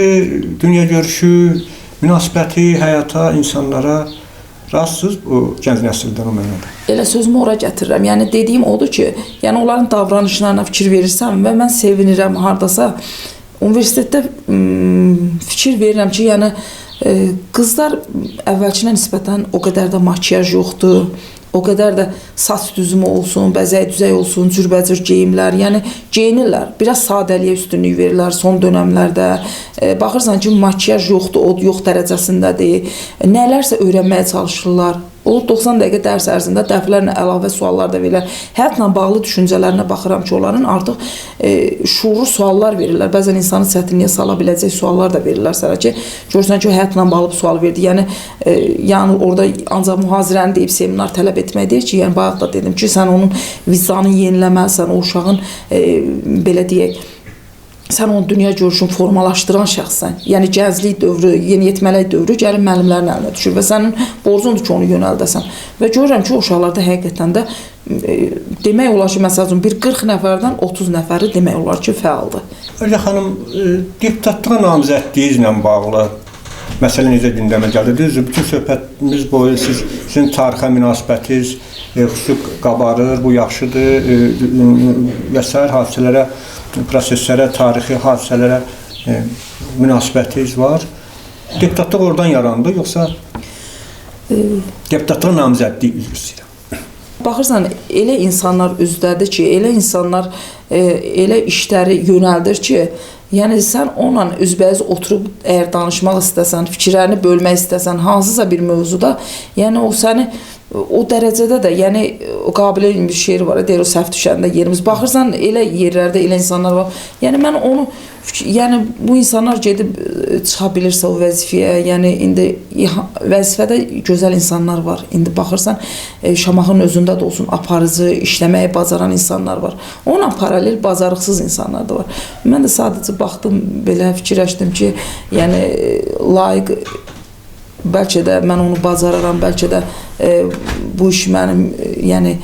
dünya görüşü, münasibəti, həyata, insanlara razısınız bu gənc nəsildən o mənada? Elə sözümü ora gətirirəm. Yəni dediyim odur ki, yəni onların davranışlarına fikir verirsən və mən sevinirəm hardasa. Universitetdə fikir verirəm ki, yəni qızlar əvvəlkinə nisbətən o qədər də makiyaj yoxdur. o qədər də saç düzümü olsun, bəzək düzək olsun, cürbəcür geyimlər, yəni geyinirlər. Biraz sadəliyə üstünlük verirlər son dönəmlərdə. Baxırsan ki, makiyaj yoxdur, od yox dərəcəsindədir. Nələrsə öyrənməyə çalışırlar. O 90 dəqiqə dərs ərzində dəfələrlə əlavə suallar da verirlər. Həyatla bağlı düşüncələrinə baxıram ki, onların artıq şuurlu suallar verirlər. Bəzən insanı çətinliyə sala biləcək suallar da verirlər sənə ki, görürsən ki, o həyatla bağlı bir sual verdi. Yəni orada ancaq mühazirəni deyib seminar tələb etmək deyir ki, yəni bayaq da dedim ki, sən onun vicdanını yeniləməlisən, o uşağın belə deyək, sən onun dünya görüşünü formalaşdıran şəxsən, yəni gənclik dövrü, yeniyetməlik dövrü gəlib müəllimlərin əlinə düşür və sənin borcundur ki, onu yönəldəsən. Və görürəm ki, o uşaqlarda həqiqətən də demək olar ki, məsəl üçün bir 40 nəfərdən 30 nəfəri demək olar ki, fəaldır. Hülya xanım, deputatlığa namizədliyinizlə bağlı məsələ necə gündəmə gəldi? Düzdür, bütün söhbətimiz boyu sizin tarixə münasibətiniz xüsusi qabarır, bu yaxşıdır və sair hadisələrə, proseslərə, tarixi hadisələrə münasibətiniz var. Deputatlıq oradan yarandı, yoxsa deputatlığa namizədliyi üzr istəyirəm? Baxırsan, elə insanlar üzdədir ki, elə insanlar elə işləri yönəldir ki, yəni sən onunla üzbəüz oturub əgər danışmaq istəsən, fikirlərini bölmək istəsən, hansısa bir mövzuda, yəni o səni o dərəcədə də, yəni o Qabilə bir şeiri var, deyir o səhv düşəndə yerimiz. Baxırsan, elə yerlərdə elə insanlar var. Yəni mən onu, yəni bu insanlar gedib çıxa bilirsə o vəzifəyə, yəni indi vəzifədə gözəl insanlar var. İndi baxırsan, Şamaxının özündə də olsun, aparıcı, işləməyi bacaran insanlar var. Onunla paralel bacarıqsız insanlar da var. Mən də sadəcə baxdım, belə fikirləşdim ki, yəni layiq, bəlkə də mən onu bacararam, bəlkə də bu iş mənim, yəni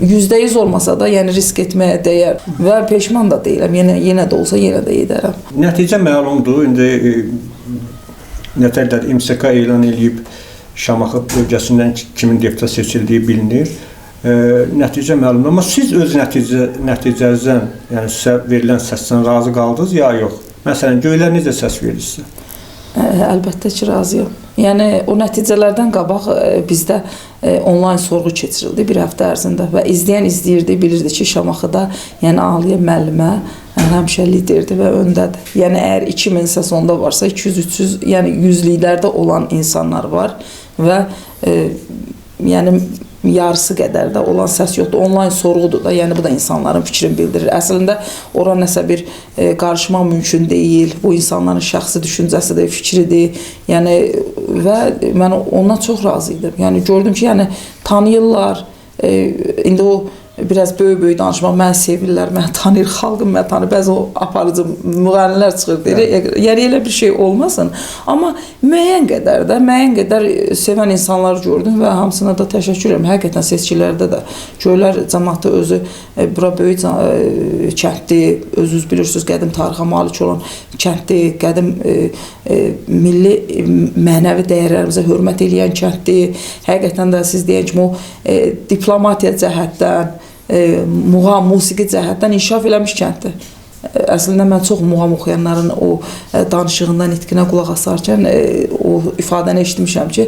%100 olmasa da, yəni risk etməyə dəyər və peşman da deyiləm, yenə də olsa yenə də edərəm. Nəticə məlumdur, indi nətərdə MSK elan edib Şamaxı bölgəsindən kimin deputat seçildiyi bilinir. Nəticə məlumdur, amma siz öz nəticənizdən, yəni sizə verilən səsdən razı qaldınız ya yox? Məsələn, Göylər necə səs verirsiniz? Əlbəttə ki, razıyam. Yəni, o nəticələrdən qabaq bizdə onlayn sorğu keçirildi bir həftə ərzində və izləyən izləyirdi, bilirdi ki, Şamaxıda, yəni Aliyə müəllimə həmişə liderdir və öndədir. Yəni, əgər 2000 səs onda varsa, 200-300, yəni 100-liklərdə olan insanlar var və yəni yarısı qədər də olan səs yoxdur. Onlayn sorğudur da, yəni bu da insanların fikrini bildirir. Əslində, ora nəsə bir qarışmaq mümkün deyil. Bu insanların şəxsi düşüncəsidir, fikridir. Yəni, və mən ondan çox razı idim. Yəni, gördüm ki, yəni tanıyırlar. İndi o biraz böyük danışmaq, məni sevirlər, məni tanıyır, xalqım məni tanıyır, bəzi o aparıcı müğənnilər çıxır, deyir, yəni elə bir şey olmasın. Amma müəyyən qədər sevən insanlar gördüm və hamısına da təşəkkür edirəm. Həqiqətən seçkilərdə də Göylər cəmaatı özü, bura böyük kənddir, özünüz bilirsiniz, qədim tarixə malik olan kənddir, qədim milli mənəvi dəyərlərimizə hörmət edən kənddir. Həqiqətən də siz deyən kimi o diplomatiya cəhətdən, muğam, musiqi cəhətdən inkişaf eləmiş kənddir. Əslində mən çox muğam oxuyanların o danışığından, nitqinə qulaq asarkən o ifadəni eşitmişəm ki,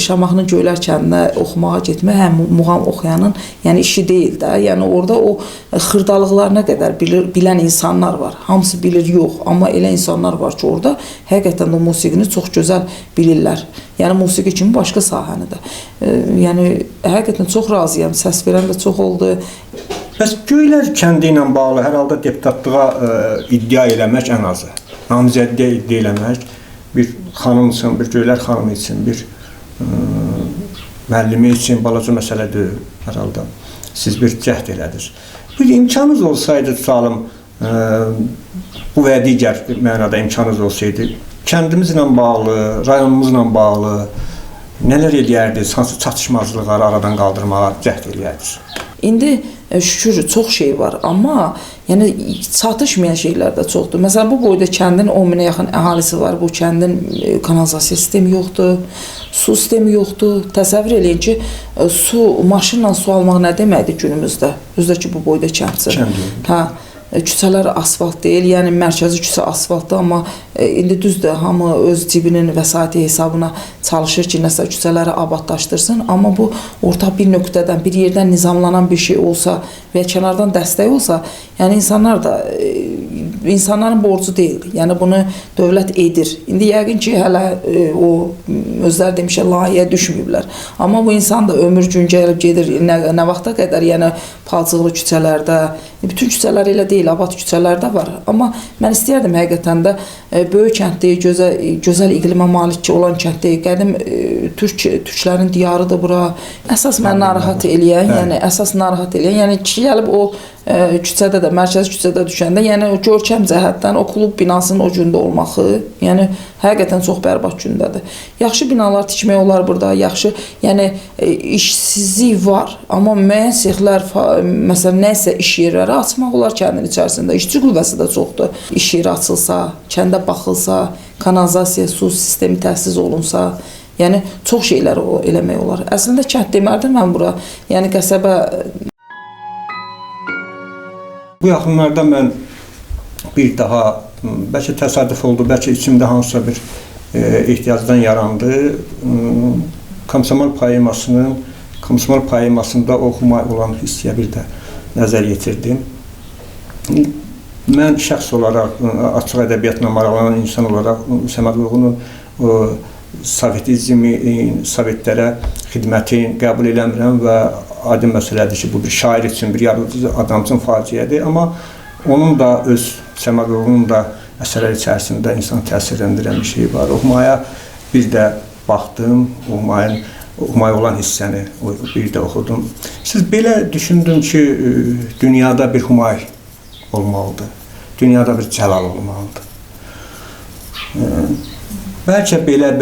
Şamaxının Göylər kəndinə oxumağa getmək həm muğam oxuyanın yəni işi deyil də. Yəni orada o xırdalıqlarına qədər bilən insanlar var. Hamısı bilir, yox. Amma elə insanlar var ki, orada həqiqətən də musiqini çox gözəl bilirlər. Yəni musiqi kimi başqa sahəni də. Yəni həqiqətən çox razıyam. Səs verən də çox oldu. Bəs Göylər kəndi ilə bağlı hər halda deputatlığa iddia eləmək ən azı, namizədliyə iddia eləmək bir xanım üçün, bir Göylər xanımı üçün, bir müəllimi üçün balaca məsələdir hər halda. Siz bir cəhd elədiniz. Bir imkanınız olsaydı, tutalım, bu və digər mənada imkanınız olsaydı, kəndimizlə bağlı, rayonumuzla bağlı nələr eləyərdiniz, hansı çatışmazlıqları aradan qaldırmağa cəhd eləyərdiniz? İndi şükür çox şey var, amma yəni çatışmayan şeylər də çoxdur. Məsələn, bu boyda kəndin 10 minə yaxın əhalisi var. Bu kəndin kanalizasiya sistemi yoxdur, su sistemi yoxdur. Təsəvvür eləyin ki, maşınla su almaq nə deməkdir günümüzdə? Özdə ki, bu boyda kənddir. Hə. küçələr asfalt deyil, yəni mərkəzi küçə asfaltdır, amma indi düzdür, hamı öz cibinin vəsaiti hesabına çalışır ki, nəsə küçələri abadlaşdırsın, amma bu orta bir nöqtədən, bir yerdən nizamlanan bir şey olsa və kənardan dəstək olsa, yəni insanların borcu deyil. Yəni bunu dövlət edir. İndi yəqin ki, hələ o özləri demişə layihəyə düşməyiblər. Amma bu insan da ömür gün gəlib gedir, nə vaxta qədər, yəni palçıqlı küçələrdə, bütün küçələr elə deyil, abad küçələrdə var. Amma mən istəyərdim həqiqətən də böyük kənddir, gözəl iqlimə malik olan kənddir, qədim türklərin diyarıdır bura. Əsas mən narahat eləyən, yəni ki, gəlib o küçədə də, mərkəzi küçədə düşəndə, yəni o görkəm cəhətdən o klub binasının o gündə olması, yəni həqiqətən çox bərbad gündədir. Yaxşı binalar tikmək olar burada, yaxşı, yəni işsizlik var, amma müəyyən sexlər, məsələn, nəsə iş yerləri açmaq olar kəndin içərisində. İşçi qüvvəsi də çoxdur. İş yeri açılsa, kəndə baxılsa, kanalizasiya, su sistemi təsis olunsa, yəni çox şeylər eləmək olar. Əslində kənd demərdim mən bura, yəni qəsəbə. Bu yaxınlarda mən bir daha, bəlkə təsadüf oldu, bəlkə içimdə hansısa bir ehtiyacdan yarandı. Komsomol poemasında o Humay olan hissiyə bir də nəzər yetirdim. Mən şəxs olaraq, açıq ədəbiyyatla maraqlanan insan olaraq Səməd Vurğunun sovetizmi, sovetlərə xidmətin qəbul eləmirəm və aydın məsələdir ki, bu bir şair üçün, bir yaradıcı adam üçün faciədir. Amma onun da Səməd Vurğunun da əsərlər içərisində insan təsirləndirən bir şey var. O Humaya bir də baxdım, Humay olan hissəni bir də oxudum. Siz belə düşündüm ki, dünyada bir Humay olmalıdır, dünyada bir Cəlal olmalıdır. Bəlkə belə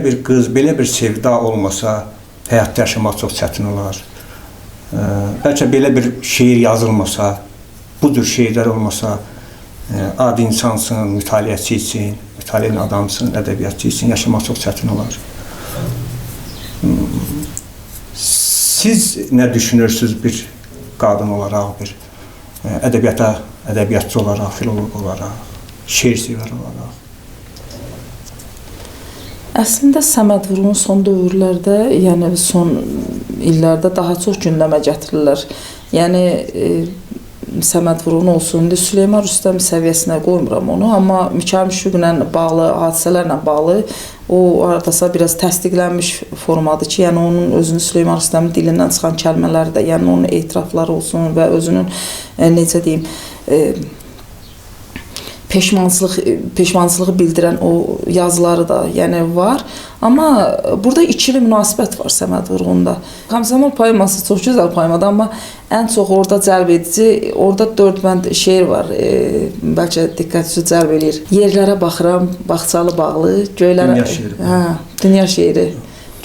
bir qız, belə bir sevda olmasa, həyatda yaşamaq çox çətin olar. Bəlkə belə bir şeir yazılmasa, bu cür şeirlər olmasa, adi insansın, mütaliəçi üçün, mütaliən adamsın, ədəbiyyatçı üçün yaşamaq çox çətin olar. Siz nə düşünürsünüz bir qadın olaraq, bir ədəbiyyatçı olaraq, filoloq olaraq, şeir sevər olaraq? Əslində Səməd Vurğun son dövrlərdə, yəni son illərdə daha çox gündəmə gətirirlər. Yəni Səməd Vurğun olsun, indi Süleyman Rüstəm səviyyəsinə qoymuram onu, amma Mikayıl Müşfiqlə bağlı, hadisələrlə bağlı o aradasa biraz təsdiqlənmiş formadır ki, yəni onun özünü Süleyman Rüstəmin dilindən çıxan kəlmələri də, yəni onun etirafları olsun və özünün necə deyim, peşmançılığı bildirən o yazıları da yəni var. Amma burada ikili münasibət var Səməd Vurğunda. Komsomol poeması çox gözəl poemadır, amma ən çox orada cəlb edici, orada 4 bənd şeir var, bəlkə diqqətinizi cəlb edir. Yerlərə baxıram, bağçalı bağlı, göylərə... Dünya şeiri. Dünya şeiri.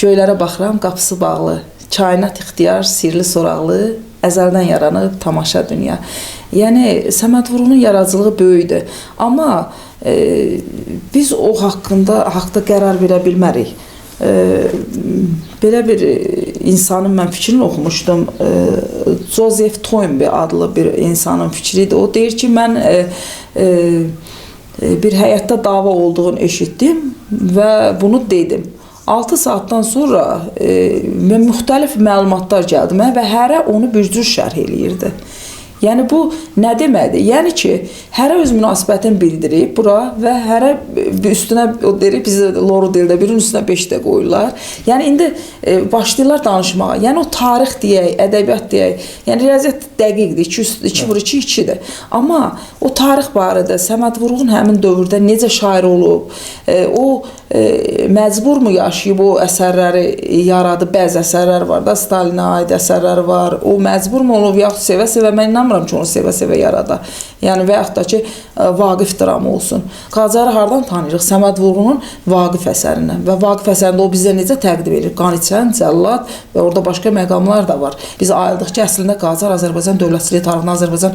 Göylərə baxıram, qapısı bağlı, kainat ixtiyar, sirli soraqlı, əzəldən yaranıb tamaşa dünya. Yəni Səməd Vurğunun yaradıcılığı böyükdür. Amma biz o haqda qərar verə bilmərik. Belə bir insanın mən fikrini oxumuşdum. Joseph Toynbee adlı bir insanın fikridir. O deyir ki, mən bir həyatda dava olduğunu eşitdim və bunu dedim. 6 saatdan sonra müxtəlif məlumatlar gəldi mənə və hərə onu bir cür şərh eləyirdi. Yəni bu nə deməkdir? Yəni ki, hərə öz münasibətini bildirib bura və hərə üstünə, o deyir, bizə loru dildə birinin üstünə 5 də qoyurlar. Yəni indi başlayırlar danışmağa. Yəni o tarix deyək, ədəbiyyat deyək. Yəni riyaziyyat dəqiqdir, 2 vur 2 2-dir. Amma o tarix barədə Səməd Vurğun həmin dövrdə necə şair olub, o məcburmu yaşayıb o əsərləri yaradı? Bəzi əsərlər var da, Stalinə aid əsərləri var. O məcburmu olub, yaxud sevə-sevə, mən inanmıram ki, onu sevə-sevə yarada. Yəni və yaxud da ki, Vaqif dramı olsun. Qacarı hardan tanıyırıq? Səməd Vurğunun Vaqif əsərindən. Və Vaqif əsərində o bizə necə təqdim edir? Qaniçən, Cəllad və orada başqa məqamlar da var. Biz ayıldıq ki, əslində Qacar Azərbaycan dövlətçiliyi tarixində Azərbaycan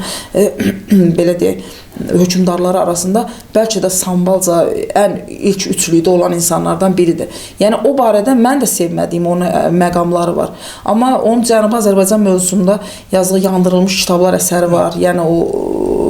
belə deyək, hökmdarları arasında bəlkə də sambalca ən ilk üçlükdə olan insanlardan biridir. Yəni o barədə mən də sevmədiyim onun məqamları var. Amma onun Cənubi Azərbaycan mövzusunda yazdığı yandırılmış kitablar əsəri var. Yəni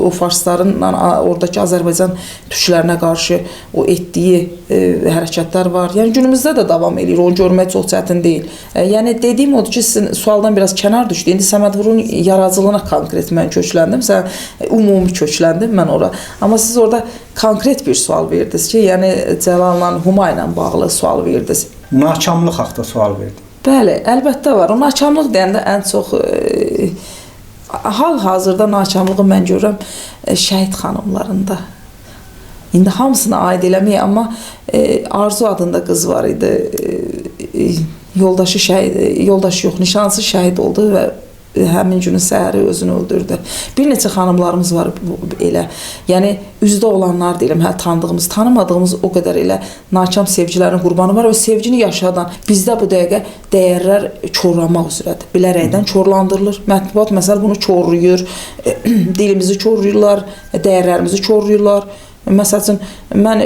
o farsların oradakı Azərbaycan türklərinə qarşı o etdiyi hərəkətlər var. Yəni günümüzdə də davam edir. Onu görmək çox çətin deyil. Yəni dediyim odur ki, sizin sualdan biraz kənar düşdü. İndi Səməd Vurğunun yaradıcılığına konkret mən kökləndim. Sən ümumi kökləndim mən ora. Amma siz orada konkret bir sual verdiniz ki, yəni Cəlalla, Huma ilə bağlı sual verdiniz. Nakamlıq haqqında sual verdim. Bəli, əlbəttə var. O nakamlıq deyəndə ən çox hal-hazırda nakamlığı mən görürəm şəhid xanımlarında. İndi hamısına aid eləməyək, amma Arzu adında qız var idi. Yoldaşı yox, nişanlısı şəhid oldu və həmin günün səhəri özünü öldürdü. Bir neçə xanımlarımız var elə. Yəni üzdə olanlar deyirəm, tanıdığımız, tanımadığımız o qədər elə nakam sevgilərin qurbanı var. O sevgini yaşadan bizdə bu dəqiqə dəyərlər korlanmaq üzrədir. Bilərəkdən korlandırılır. Mətbuat məsəl bunu korlayır. Dilimizi korlayırlar, dəyərlərimizi korlayırlar. Məsəl üçün mən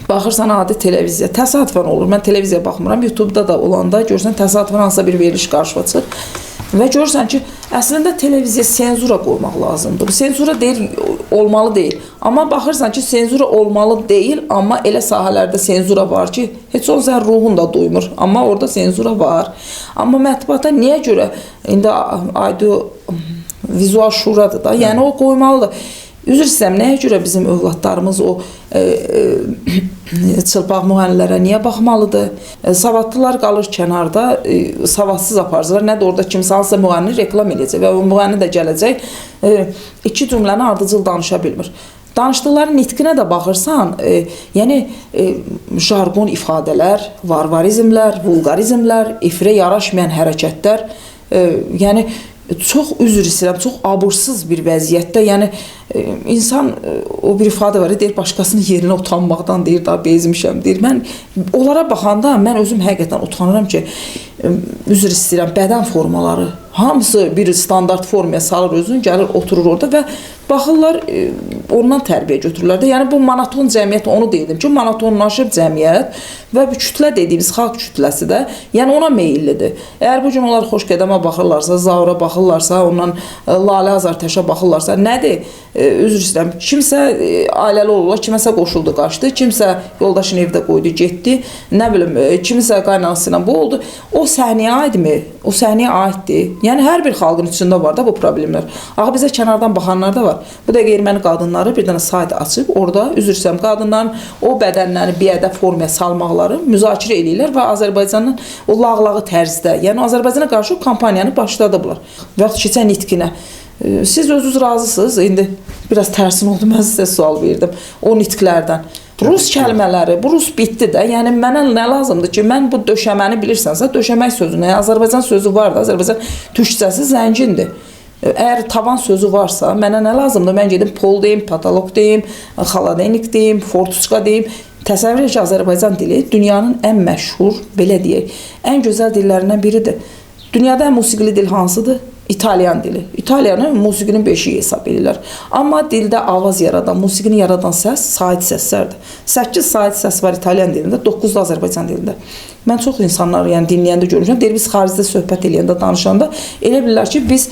baxırsan adi televiziya, təsadüfən olur. Mən televiziya baxmıram. YouTube-da da olanda görürsən təsadüfən hansısa bir veriliş qarşıma çıxır. Və görürsən ki, əslində televiziya senzura qoymaq lazımdır. Bu senzura deyil, olmalı deyil. Amma baxırsan ki, senzura olmalı deyil, amma elə sahələrdə senzura var ki, heç o sən ruhun da doymur. Amma orada senzura var. Amma mətbuata niyə görə? İndi vizual şuradır da, yəni o qoymalıdır. Üzr istəyirəm, nəyə görə bizim övladlarımız o çılpaq müğənnilərə niyə baxmalıdır? Savadlılar qalır kənarda, savadsız aparıcılar, nə də orada kimsə hansısa müğənni reklam edəcək və o müğənni də gələcək, iki cümləni ardıcıl danışa bilmir. Danışdıqları nitqinə də baxırsan, yəni jargon ifadələr, varvarizmlər, vulqarizmlər, efirə yaraşmayan hərəkətlər, yəni çox üzr istəyirəm, çox abırsız bir vəziyyətdə, yəni insan o bir ifadə var, deyir başqasının yerinə utanmaqdan deyir, daha bezmişəm deyir. Mən onlara baxanda mən özüm həqiqətən utanıram ki, üzr istəyirəm, bədən formaları hamısı bir standart formaya salır özün, gəlir oturur orada və baxırlar ondan tərbiyə götürürlər də. Yəni bu monoton cəmiyyət, onu deyirdim ki, monotonlaşır cəmiyyət və bu kütlə dediyimiz xalq kütləsi də yəni ona meyillidir. Əgər bu gün onlar Xoşgədəmə baxırlarsa, Zaura baxırlarsa, ondan Lalə Azartəşə baxırlarsa, nədir? Üzr istəyirəm, kimsə ailəli olurlar, kiməsə qoşuldu, qaçdı, kimsə yoldaşını evdə qoydu, getdi, nə bilim, kimsə qaynanası ilə bu oldu. O səhnəyə aidmi? O səhnəyə aiddir. Yəni hər bir xalqın içində var da bu problemlər. Axı bizə kənardan baxanlar da var. Bu dəqiqə erməni qadınları bir dənə sayt açıb, orada üzr istəyirəm, qadınların o bədənləri bir ədəb formaya salmaqları müzakirə edirlər və Azərbaycanın o lağlağı tərzdə, yəni Azərbaycana qarşı o kampaniyanı başladıblar. Və yaxud keçən nitqinə. Siz özünüz razısınız, indi biraz tərsin oldu, mən sizə sual verdim o nitqlərdən. Rus kəlmələri, bu rus bitdi də, yəni mənə nə lazımdır ki, mən bu döşəməni bilirsənsə, döşəmək sözünə, Azərbaycan sözü var da, Azərbaycan türkçəsi zəngindir. Əgər tavan sözü varsa, mənə nə lazımdır? Mən gedim pol deyim, patolog deyim, xaladenik deyim, fortuçka deyim. Təsəvvür edin ki, Azərbaycan dili dünyanın ən məşhur, belə deyək, ən gözəl dillərindən biridir. Dünyada ən musiqili dil hansıdır? İtalyan dili. İtaliyanı musiqinin beşiği hesab edirlər. Amma dildə avaz yaradan, musiqini yaradan səs sait səslərdir. 8 sait səs var İtalyan dilində, 9 da Azərbaycan dilində. Mən çox insanları yəni dinləyəndə görmüşəm, deyir biz xaricdə söhbət eləyəndə, danışanda elə bilirlər ki, biz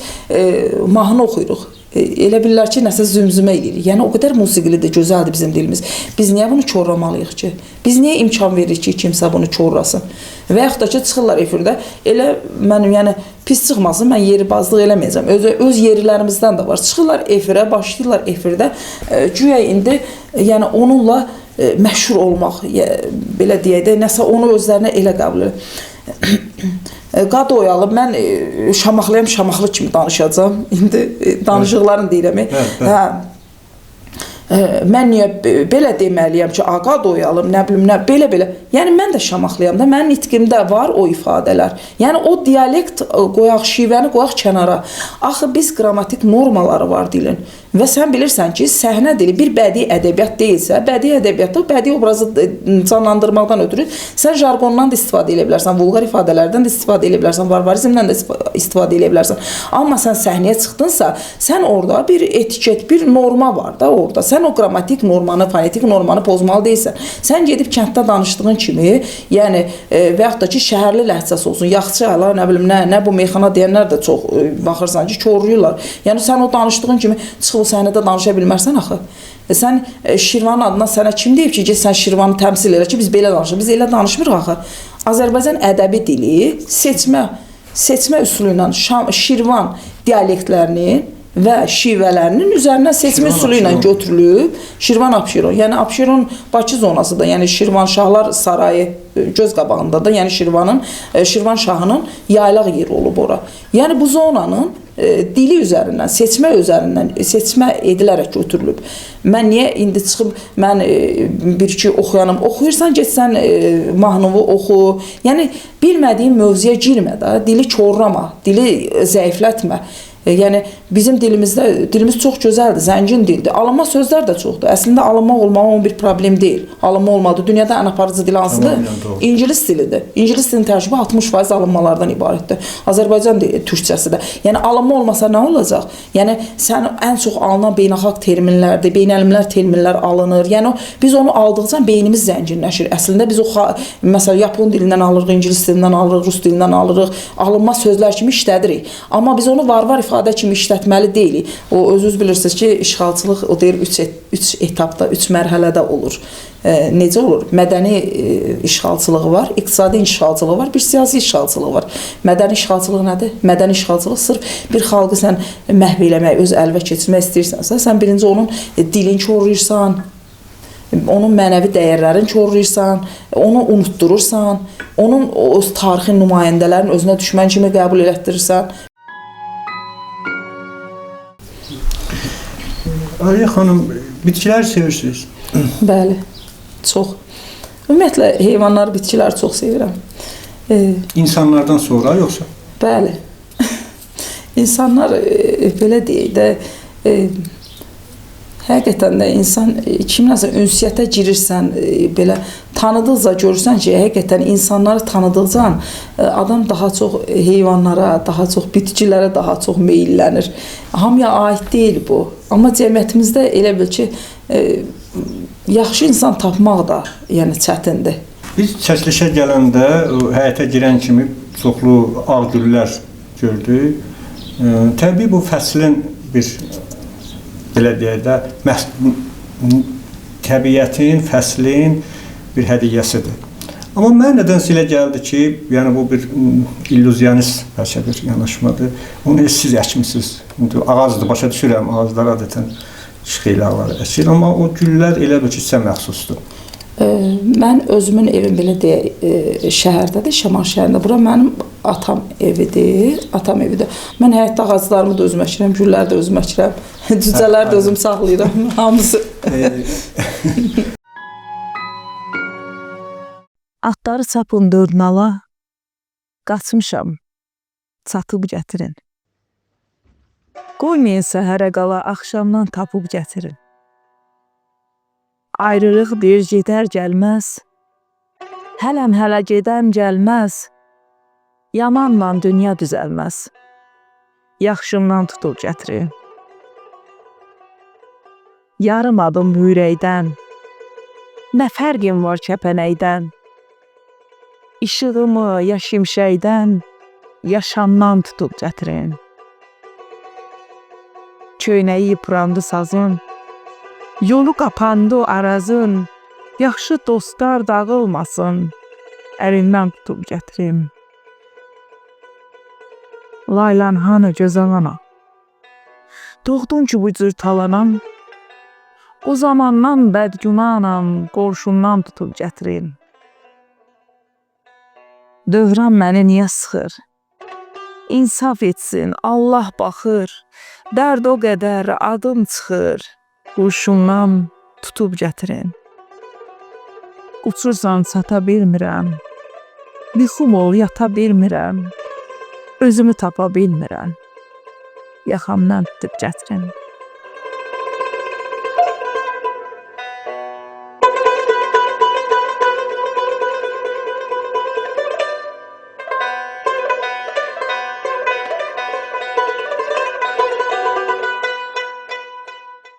mahnı oxuyuruq. Elə bilirlər ki, nəsə zümzümə eləyirik. Yəni o qədər musiqilidir, gözəldir bizim dilimiz. Biz niyə bunu korlamalıyıq ki? Biz niyə imkan veririk ki, kimsə bunu korlasın? Və yaxud da ki, çıxırlar efirdə, elə mənim yəni pis çıxmasın, mən yeribazlıq eləməyəcəm. Öz yerlərimizdən də var. Çıxırlar efirə, başlayırlar efirdə. Güya indi yəni onunla məşhur olmaq, belə deyək də, nəsə onu özlərinə elə qəbul edir. Qadı oyalı, mən şamaxlıyam, şamaxlı kimi danışacağım. İndi danışıqlarını deyirəm. mən niyə belə deməliyəm ki, aqa doyalım, nə bilim, nə belə. Yəni mən də Şamaxlıyam da, mənim nitqimdə var o ifadələr. Yəni o dialekt qoyaq, şivəni qoyaq kənara. Axı biz qrammatik normaları var dilin. Və sən bilirsən ki, səhnə dili bir bədii ədəbiyyat deyilsə, bədii ədəbiyyatda bədii obrazı canlandırmaqdan ötürü sən jargondan da istifadə edə bilərsən, vulqar ifadələrdən də istifadə edə bilərsən, varvarizmdən də istifadə edə bilərsən. Amma sən səhnəyə çıxdınsa, sən orada bir etiket, bir norma var da orada. Sən o qrammatik normanı, fonetik normanı pozmalı deyilsən. Sən gedib kənddə danışdığın kimi, yəni və yaxud da ki, şəhərli ləhcəsi olsun, yaxçı ala, nə bilim, nə bu meyxana deyənlər də çox baxırsan ki, korluyurlar. Yəni sən o danışdığın kimi çıxıb o səhnədə danışa bilmərsən axı. Sən Şirvanın adına sənə kim deyib ki, sən Şirvanı təmsil elə ki, biz belə danışırıq. Biz elə danışmırıq axı. Azərbaycan ədəbi dili seçmə üsulu ilə Şirvan dialektlərinin və şivələrinin üzərindən seçmə üsulu ilə götürülüb Şirvan Abşeron. Yəni Abşeron Bakı zonasıdır. Yəni Şirvanşahlar sarayı göz qabağındadır. Yəni Şirvan şahının yaylaq yeri olub ora. Yəni bu zonanın dili üzərindən, seçmə edilərək götürülüb. Mən niyə indi çıxıb, mən bir-iki oxuyanım, oxuyursan, getsən mahnıvı oxu. Yəni bilmədiyin mövzuya girmə də, dili korlama, dili zəiflətmə. Yəni bizim dilimiz çox gözəldir, zəngin dildir. Alınma sözlər də çoxdur. Əslində alınma olmağı bir problem deyil. Alınma olmadı. Dünyada ən aparıcı dil hansıdır? İngilis dilidir. İngilis dilinin tərkibi 60% alınmalardan ibarətdir. Azərbaycan türkçəsi də. Yəni alınma olmasa nə olacaq? Yəni sən ən çox alınan beynəlxalq terminlərdir, beynəlmiləl terminlər alınır. Yəni biz onu aldıqca beynimiz zənginləşir. Əslində biz o məsələn Yapon dilindən alırıq, İngilis dilindən alırıq, Rus dilindən alırıq. Alınma sözlər kimi işlədirik. Amma biz onu var ifadə kimi işlətməli deyilik. O özünüz bilirsiniz ki, işğalçılıq o deyir 3 etapda, 3 mərhələdə olur. Necə olur? Mədəni işğalçılığı var, iqtisadi işğalçılığı var, bir siyasi işğalçılığı var. Mədəni işğalçılıq nədir? Mədəni işğalçılıq sırf bir xalqı sən məhv eləmək, öz əlinə keçirmək istəyirsənsə, sən birinci onun dilini korlayırsan, onun mənəvi dəyərlərini korlayırsan, onu unutdurursan, onun o tarixi nümayəndələrin özünə düşmən kimi qəbul elətdirirsən. Aliyə xanım, bitkilər sevirsiniz? Bəli, çox. Ümumiyyətlə, heyvanları, bitkiləri çox sevirəm. İnsanlardan sonra yoxsa? Bəli. İnsanlar, belə deyək də, həqiqətən də insan kimləsə ünsiyyətə girirsən, belə tanıdıqca görürsən ki, həqiqətən insanları tanıdıqca adam daha çox heyvanlara, daha çox bitkilərə daha çox meyillənir. Hamıya aid deyil bu. Amma cəmiyyətimizdə elə bil ki, yaxşı insan tapmaq da yəni çətindir. Biz çəkilişə gələndə, həyətə girən kimi çoxlu ağgüllər gördük. Təbii bu fəslin bir belə deyək də, təbiətin, fəslin bir hədiyyəsidir. Amma mən nədənsə elə gəldi ki, yəni bu bir illüzyonist bəlkə bir yanaşmadır. Onu siz əkmisiniz. Ağacdır, başa düşürəm, ağaclar adətən xeylalar əkir, amma o güllər elə bir ki, sizə məxsusdur. Mən özümün evim belə deyək, şəhərdədir, Şaman şəhərində. Bura mənim atam evidir, Mən həyətdə ağaclarımı da özüm əkirəm, gülləri də özüm əkirəm, cücələri də özüm saxlayıram, hamısı. Atları çapın dörd nala, qaçmışam, çatıb gətirin. Qoymayın səhərə qala, axşamdan tapıb gətirin. Ayrılıq bir gedər gəlməz, hələm hələ gedəm gəlməz, yamanla dünya düzəlməz, yaxşımdan tutub gətirin. Yarım adım ürəkdən, nə fərqim var kəpənəkdən, İşığımı ya şimşəkdən, yaşamdan tutub gətirin. Köynəyi yıprandı sazın, yolu qapandı arazın, yaxşı dostlar dağılmasın, əlindən tutub gətirin. Laylan hanı gözəl ana, doğdun ki bu cür talanam, o zamandan bədgünanam, qorşundan tutub gətirin. Dövran məni niyə sıxır? İnsaf etsin, Allah baxır, dərd o qədər adım çıxır, qurşundan tutub gətirin. Uçursan çata bilmirəm, yuxum ol yata bilmirəm, özümü tapa bilmirəm, yaxamdan tutub gətirin.